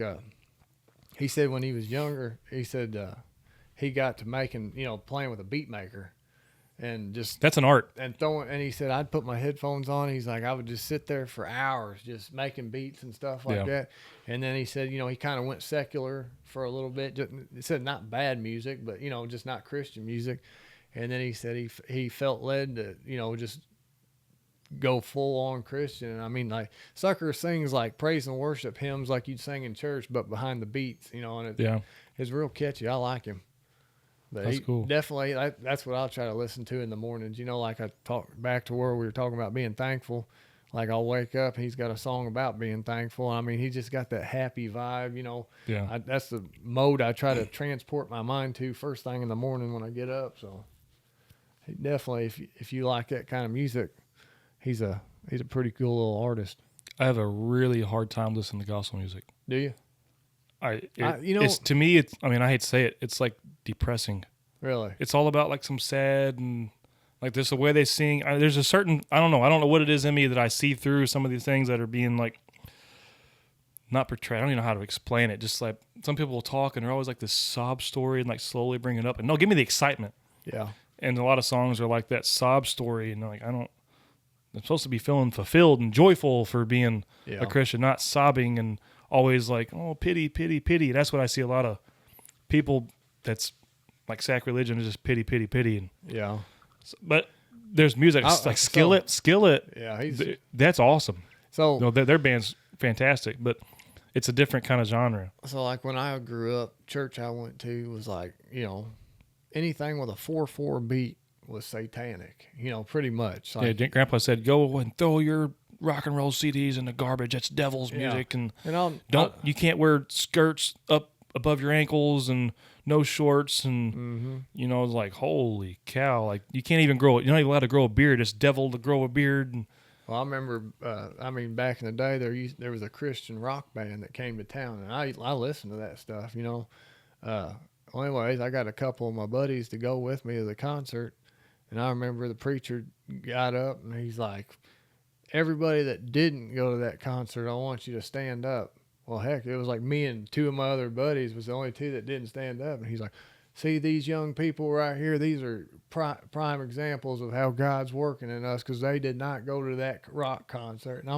he said when he was younger, he said he got to playing with a beat maker, and just That's an art. and he said I'd put my headphones on. He's like, I would just sit there for hours just making beats and stuff like that. And then he said, he kind of went secular for a little bit. He said not bad music, but just not Christian music. And then he said he felt led to just go full on Christian. And I mean, like, Sucker sings like praise and worship hymns like you'd sing in church, but behind the beats, and it's real catchy. I like him. But That's cool. Definitely, that's what I'll try to listen to in the mornings. Like I talked back to where we were talking about being thankful. Like I'll wake up, he's got a song about being thankful. I mean, he just got that happy vibe, Yeah. That's the mode I try to transport my mind to first thing in the morning when I get up. So he definitely, if you like that kind of music, he's a pretty cool little artist. I have a really hard time listening to gospel music. Do you? It's to me. I hate to say it. It's like depressing. Really? It's all about like some sad and like there's the way they sing. There's a certain I don't know what it is in me that I see through some of these things that are being like not portrayed. I don't even know how to explain it. Just like some people will talk and they're always like this sob story and like slowly bring it up and no, give me the excitement. Yeah. And a lot of songs are like that sob story and like I'm supposed to be feeling fulfilled and joyful for being a Christian, not sobbing and always like, oh, pity, pity, pity. That's what I see a lot of people that's like sacrilegion is just pity, pity, pity. And but there's music like Skillet. Yeah, that's awesome. So their band's fantastic, but it's a different kind of genre. So like when I grew up, church I went to was like, anything with a 4/4 beat was satanic, pretty much. Like, yeah, Grandpa said, go and throw your rock and roll CDs in the garbage. That's devil's music, and you can't wear skirts up above your ankles and no shorts, and it's like holy cow, like you can't even grow. You're not even allowed to grow a beard. It's devil to grow a beard. And, well, I remember, back in the day, there was a Christian rock band that came to town, and I listened to that stuff, Well, anyways, I got a couple of my buddies to go with me to the concert, and I remember the preacher got up, and he's like, everybody that didn't go to that concert, I want you to stand up. Well, heck, it was like me and two of my other buddies was the only two that didn't stand up, and he's like, see these young people right here, these are prime examples of how God's working in us because they did not go to that rock concert. And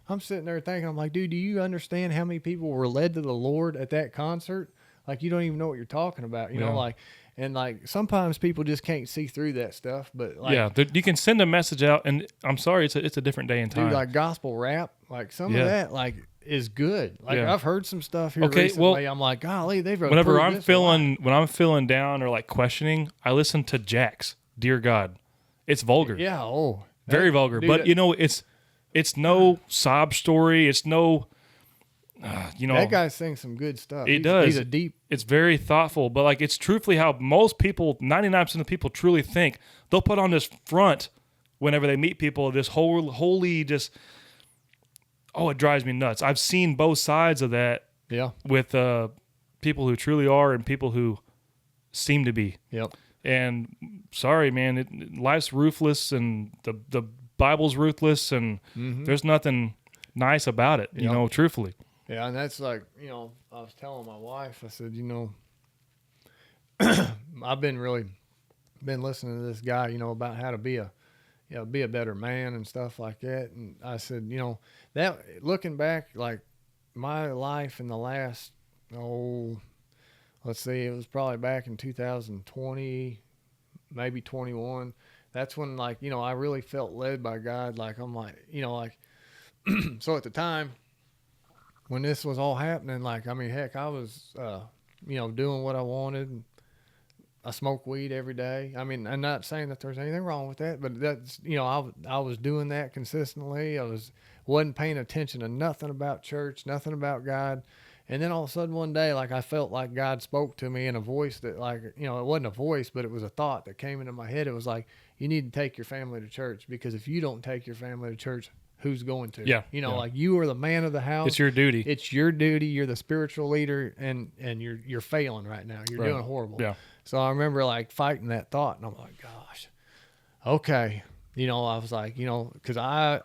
I'm sitting there thinking, I'm like, dude, do you understand how many people were led to the Lord at that concert? Like, you don't even know what you're talking about, you know, like, and like sometimes people just can't see through that stuff. But like, you can send a message out, and I'm sorry, it's a different day and time. Dude, like gospel rap, like some of that, like, is good. Like I've heard some stuff here recently. Well, I'm like, golly, they've whenever I'm feeling down or like questioning, I listen to Jax. Dear God, it's vulgar. Yeah, very vulgar. Dude, but it's no sob story. It's no, that guy sings some good stuff. He does. He's a deep. It's very thoughtful, but like it's truthfully how most people, 99% of people, truly think. They'll put on this front whenever they meet people. This holy just. Oh, it drives me nuts. I've seen both sides of that with people who truly are and people who seem to be. Yep. And sorry, man, life's ruthless, and the Bible's ruthless, and there's nothing nice about it, you know, truthfully. Yeah, and that's like, you know, I was telling my wife, I said, you know, I've been listening to this guy, you know, about how to be a better man and stuff like that. And I said, you know, that looking back, like my life in the last, let's see, it was probably back in 2020, maybe 21. That's when, like, you know, I really felt led by God. Like, I'm like, you know, like, so at the time when this was all happening, like, I mean, heck, I was, you know, doing what I wanted. I smoke weed every day. I mean, I'm not saying that there's anything wrong with that, but that's, you know, I was doing that consistently. Wasn't paying attention to nothing about church, nothing about God. And then all of a sudden one day, like, I felt like God spoke to me in a voice that, like, you know, it wasn't a voice, but it was a thought that came into my head. It was like, you need to take your family to church, because if you don't take your family to church, who's going to? Yeah. You know, like, you are the man of the house. It's your duty. It's your duty. You're the spiritual leader, and you're failing right now. You're doing horrible. Yeah. So I remember, like, fighting that thought, and I'm like, gosh, okay. You know, I was like, you know, because I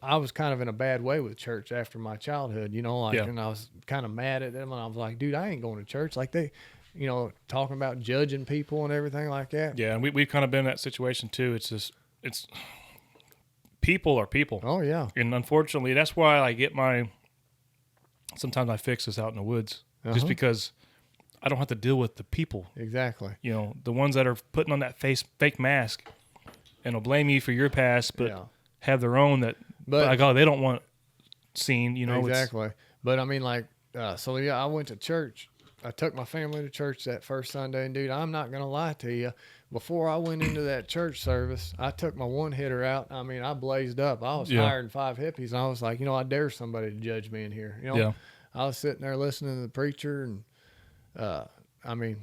was kind of in a bad way with church after my childhood, you know, like, and I was kind of mad at them, and I was like, dude, I ain't going to church. Like, they, you know, talking about judging people and everything like that. Yeah, and we've kind of been in that situation too. It's just, it's people are people. Oh, yeah. And unfortunately, that's why I get sometimes I fix this out in the woods, just because I don't have to deal with the people. Exactly. You know, the ones that are putting on that fake mask and will blame you for your past, but have their own that, by God, they don't want seen, you know. Exactly. But I mean, like, so yeah, I went to church. I took my family to church that first Sunday, and dude, I'm not going to lie to you. Before I went into that church service, I took my one hitter out. I mean, I blazed up. I was higher than 5 hippies. And I was like, you know, I dare somebody to judge me in here. You know, I was sitting there listening to the preacher, and I mean,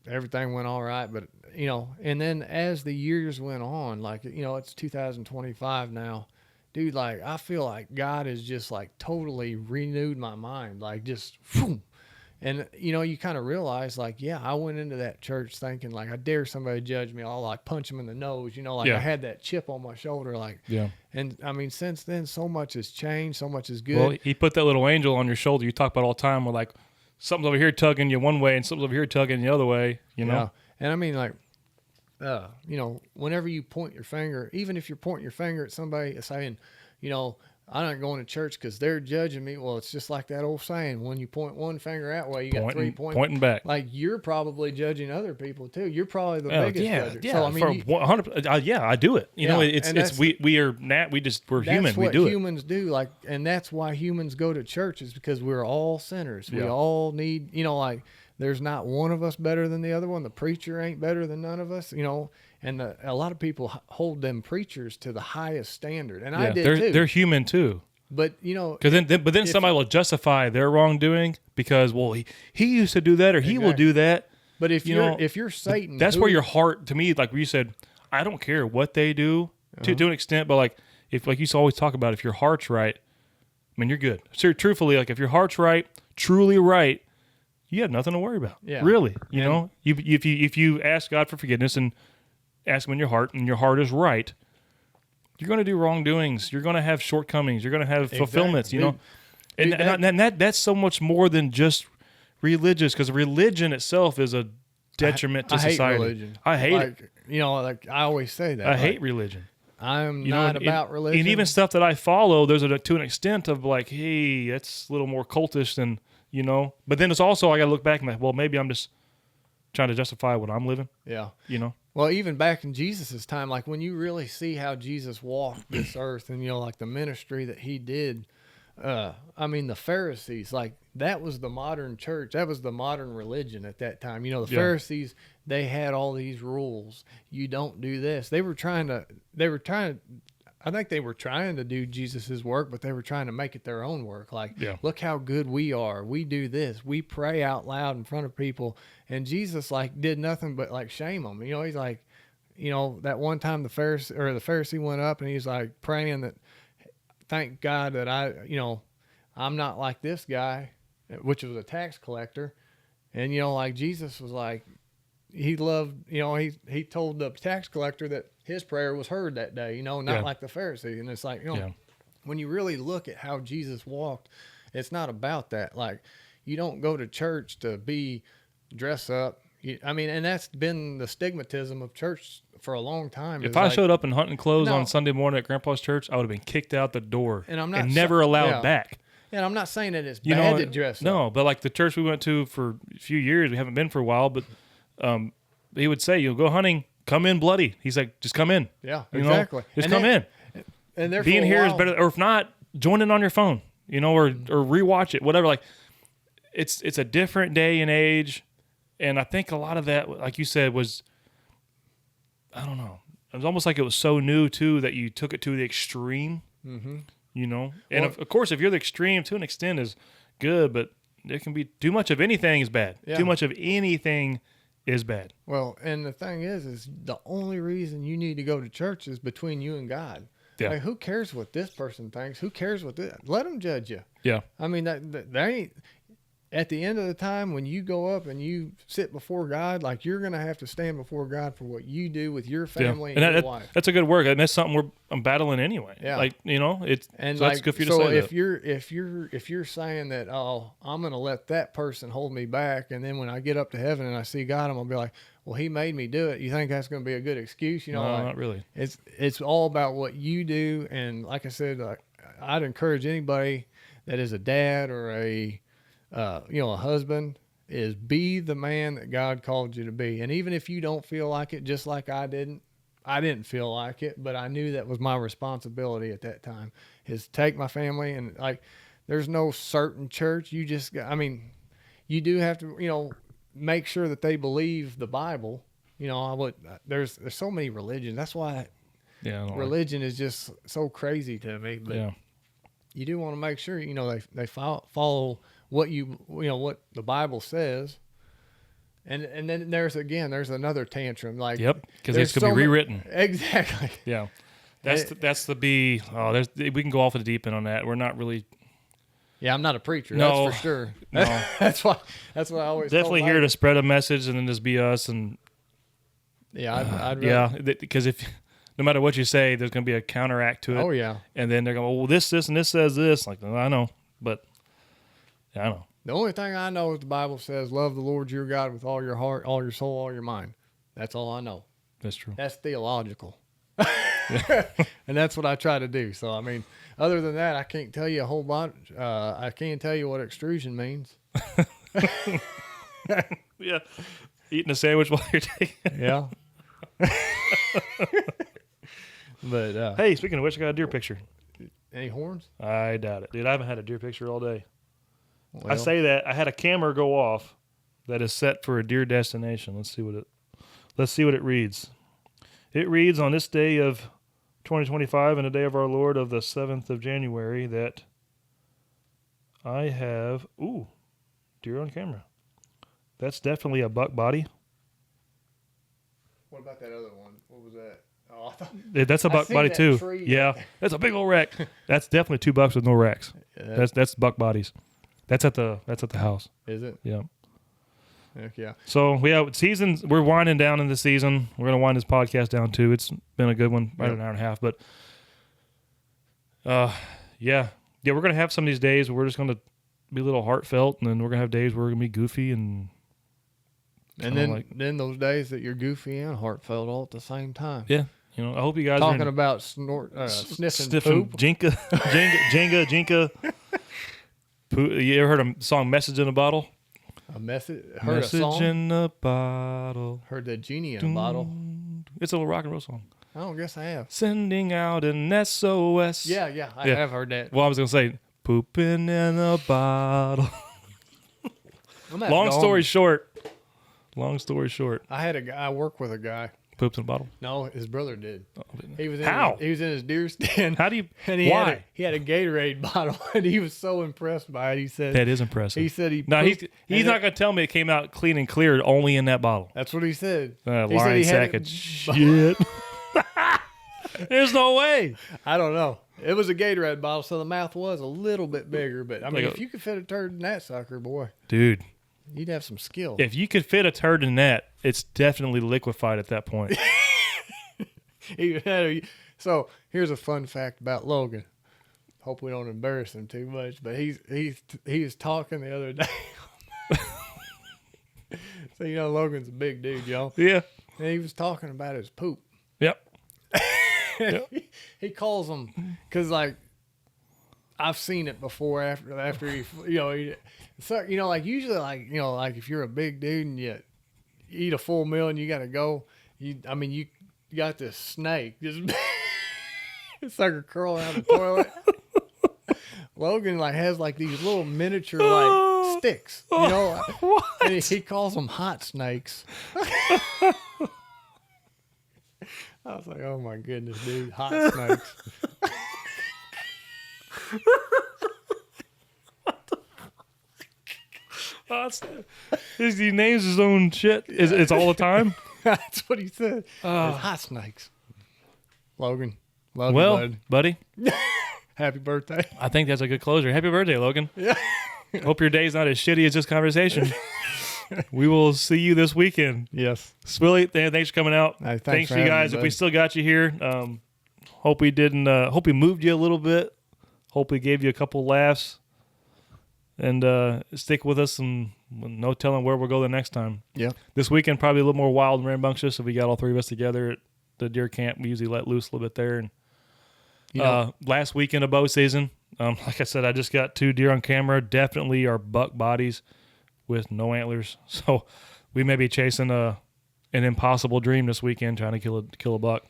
everything went all right, but, you know, and then as the years went on, like, you know, it's 2025 now, dude, like, I feel like God has just, like, totally renewed my mind, like, just, whew. And, you know, you kind of realize, like, yeah, I went into that church thinking, like, I dare somebody to judge me. I'll, like, punch them in the nose, you know, like, I had that chip on my shoulder, like, and, I mean, since then, so much has changed, so much is good. Well, he put that little angel on your shoulder you talk about all the time, where, like, something's over here tugging you one way and something's over here tugging the other way, you know? Yeah. And I mean, like, you know, whenever you point your finger, even if you're pointing your finger at somebody saying, you know, I'm not going to church because they're judging me. Well, it's just like that old saying, when you point one finger that way, you got 3 points. Pointing back. Like, you're probably judging other people too. You're probably the biggest judge. Yeah, so, I mean, 100. I do it. You know, we're human. We do it. Humans do. Like, and that's why humans go to church, is because we're all sinners. We all need, you know, like, there's not one of us better than the other one. The preacher ain't better than none of us, you know. And a lot of people hold them preachers to the highest standard, and I did too. They're human too. But, you know, then somebody will justify their wrongdoing because, well, he used to do that, or he will do that. But if you're Satan, that's where your heart, to me, like you said, I don't care what they do to an extent, but like you used to always talk about, if your heart's right, I mean, you're good. So truthfully, like, if your heart's right, truly right, you have nothing to worry about. Yeah. Really, you know, if you ask God for forgiveness and ask him in your heart, and your heart is right, you're going to do wrongdoings. You're going to have shortcomings. You're going to have fulfillments, you know. And that's so much more than just religious, because religion itself is a detriment to society. I hate religion. I hate it. You know, like, I always say that. I hate religion. I'm not about religion. And even stuff that I follow, there's to an extent of, like, hey, that's a little more cultish than, you know. But then it's also, I got to look back and like, well, maybe I'm just trying to justify what I'm living. Yeah. You know. Well, even back in Jesus' time, like, when you really see how Jesus walked this earth, and, you know, like, the ministry that he did, I mean, the Pharisees, like, that was the modern church. That was the modern religion at that time. You know, the Pharisees, they had all these rules. You don't do this. I think they were trying to do Jesus's work, but they were trying to make it their own work. Like, look how good we are. We do this. We pray out loud in front of people. And Jesus, like, did nothing but, like, shame them. You know, he's like, you know, that one time the Pharisee went up and he's like praying that, thank God that I'm not like this guy, which was a tax collector. And, you know, like, Jesus was like, he loved, he told the tax collector that his prayer was heard that day, not like the Pharisee. And it's like, when you really look at how Jesus walked, it's not about that. Like, you don't go to church to be dress up. And that's been the stigmatism of church for a long time. If I showed up in hunting clothes on Sunday morning at Grandpa's church, I would have been kicked out the door and never allowed back. And I'm not saying that it's bad to dress up. No, but like the church we went to for a few years, we haven't been for a while, but he would say, you'll go hunting, come in bloody. He's like, just come in. Yeah, exactly. Just come in. And being here is better, or if not, join in on your phone, or rewatch it, whatever. Like, it's a different day and age, and I think a lot of that, like you said, was, I don't know, it was almost like it was so new too that you took it to the extreme. Mm-hmm. And of course, if you're the extreme to an extent is good, but there can be too much of anything is bad. Yeah. Too much of anything is bad. Well, and the thing is the only reason you need to go to church is between you and God. Yeah. Like, who cares what this person thinks? Who cares what this? Let them judge you. Yeah. I mean, that ain't. At the end of the time, when you go up and you sit before God, like, you're going to have to stand before God for what you do with your family and your wife. That's a good word. And that's something I'm battling anyway. Yeah. Like, it's, and so that's good for you to say that. If you're saying that, oh, I'm going to let that person hold me back, and then when I get up to heaven and I see God, I'm going to be like, well, he made me do it. You think that's going to be a good excuse? No, not really. It's all about what you do. And like I said, I'd encourage anybody that is a dad or a husband, is be the man that God called you to be. And even if you don't feel like it, just like I didn't feel like it, but I knew that was my responsibility at that time, is take my family. And like, there's no certain church. You just, you do have to, make sure that they believe the Bible. There's so many religions. That's why religion is just so crazy to me. But you do want to make sure, they follow what what the Bible says, and then there's another tantrum, like, because it's going to be rewritten. Exactly. Yeah, that's the B. Oh, we can go off in the deep end on that. We're not really. Yeah, I'm not a preacher. No, that's for sure. No, that's why I always definitely here to spread a message and then just be us and. Yeah, because if. No matter what you say, there's going to be a counteract to it. Oh, yeah. And then they're going, well, this, and this says this. Like, I know, but I know. The only thing I know is the Bible says, love the Lord your God with all your heart, all your soul, all your mind. That's all I know. That's true. That's theological. And that's what I try to do. So, other than that, I can't tell you a whole lot. I can't tell you what extrusion means. Yeah. Eating a sandwich while you're taking it. Yeah. But hey, speaking of which, I got a deer picture. Any horns? I doubt it, dude. I haven't had a deer picture all day. Well, I say that I had a camera go off that is set for a deer destination. Let's see what it reads. It reads, on this day of 2025 and the day of our Lord of the 7th of January that I have deer on camera. That's definitely a buck body. What about that other one? What was that? Oh, that's a buck body too. Tree. Yeah, that's a big old rack. That's definitely 2 bucks with no racks. Yeah. That's buck bodies. That's at the house. Is it? Yeah. Heck yeah. So seasons. We're winding down in the season. We're gonna wind this podcast down too. It's been a good one, right an hour and a half. But we're gonna have some of these days where we're just gonna be a little heartfelt, and then we're gonna have days where we're gonna be goofy and then those days that you're goofy and heartfelt all at the same time. Yeah. I hope you guys talking about sniffing poop. Jinka. You ever heard a song "Message in a Bottle"? A message. Heard Message a song? In a bottle. Heard the genie in a bottle. It's a little rock and roll song. I don't guess I have. Sending out an SOS. Yeah, I have heard that. Well, I was gonna say pooping in a bottle. Long story short. I work with a guy. Poops in a bottle? No, his brother did. Oh, he was in his deer stand. How do you? And why? He had a Gatorade bottle, and he was so impressed by it. He said that is impressive. He said he's not going to tell me it came out clean and clear only in that bottle. That's what he said. Lying sack of shit. There's no way. I don't know. It was a Gatorade bottle, so the mouth was a little bit bigger. But if you could fit a turd in that sucker, boy, dude. You'd have some skill. If you could fit a turd in that, it's definitely liquefied at that point. So here's a fun fact about Logan. Hope we don't embarrass him too much, but he was talking the other day. So Logan's a big dude, y'all. Yeah. And he was talking about his poop. Yep. He calls them because like I've seen it before after he so like usually like if you're a big dude and you eat a full meal and you gotta go, you got this snake just it's like a curl out of the toilet. Logan like has like these little miniature like sticks, and he calls them hot snakes. I was like, oh my goodness, dude, hot snakes. He names his own shit. It's all the time. That's what he said. Hot snakes. Logan. Love Well, you, buddy, happy birthday. I think that's a good closer. Happy birthday, Logan. Yeah. Hope your day's not as shitty as this conversation. We will see you this weekend. Yes. Swilly, thanks for coming out. Hey, thanks for for you having guys. me, If we bud. still got you here, hope we didn't. Hope we moved you a little bit. Hope we gave you a couple laughs. And stick with us, and no telling where we'll go the next time. Yeah. This weekend probably a little more wild and rambunctious. If we got all three of us together at the deer camp, we usually let loose a little bit there. And last weekend of bow season, like I said, I just got 2 deer on camera. Definitely are buck bodies with no antlers. So we may be chasing an impossible dream this weekend, trying to kill a buck.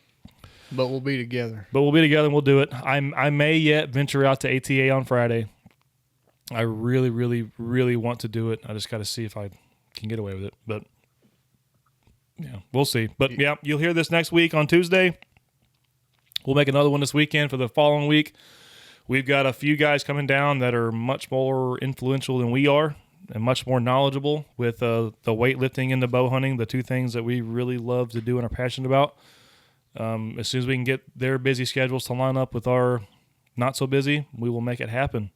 But we'll be together. But we'll be together and we'll do it. I may yet venture out to ATA on Friday. I really, really, really want to do it. I just got to see if I can get away with it. But yeah, we'll see. But yeah, you'll hear this next week on Tuesday. We'll make another one this weekend for the following week. We've got a few guys coming down that are much more influential than we are and much more knowledgeable with the weightlifting and the bow hunting, the two things that we really love to do and are passionate about. As soon as we can get their busy schedules to line up with our not so busy, we will make it happen.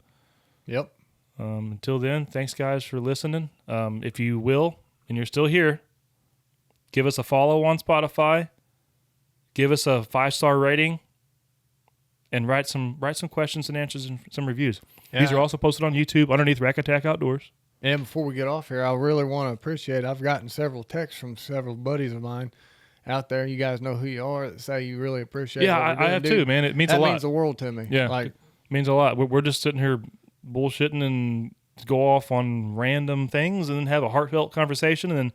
Yep. Until then, thanks guys for listening. If you will, and you're still here, give us a follow on Spotify, give us a 5-star rating, and write some questions and answers and some reviews. Yeah. These are also posted on YouTube underneath Rack Attack Outdoors. And before we get off here, I really want to appreciate, I've gotten several texts from several buddies of mine out there. You guys know who you are that say you really appreciate Yeah, what we're I doing. have Dude, too, man. It means a lot. That means the world to me. Yeah, Like, it means a lot. We're just sitting here bullshitting and go off on random things and then have a heartfelt conversation and then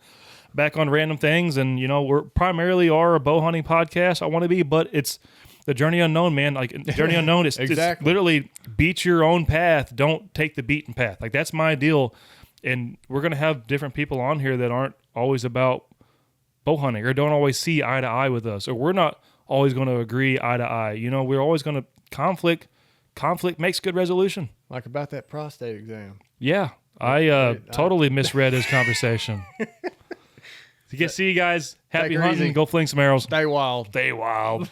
back on random things. And, we're primarily a bow hunting podcast. I want to be, but it's the journey unknown, man. Like journey unknown is Exactly. It's literally beat your own path. Don't take the beaten path. Like that's my deal. And we're going to have different people on here that aren't always about bow hunting or don't always see eye to eye with us, or we're not always going to agree eye to eye. We're always going to conflict. Conflict makes good resolution. like about that prostate exam. Yeah, I totally misread his conversation. See you guys. Happy Take her hunting. easy. Go fling some arrows. Stay wild. Stay wild.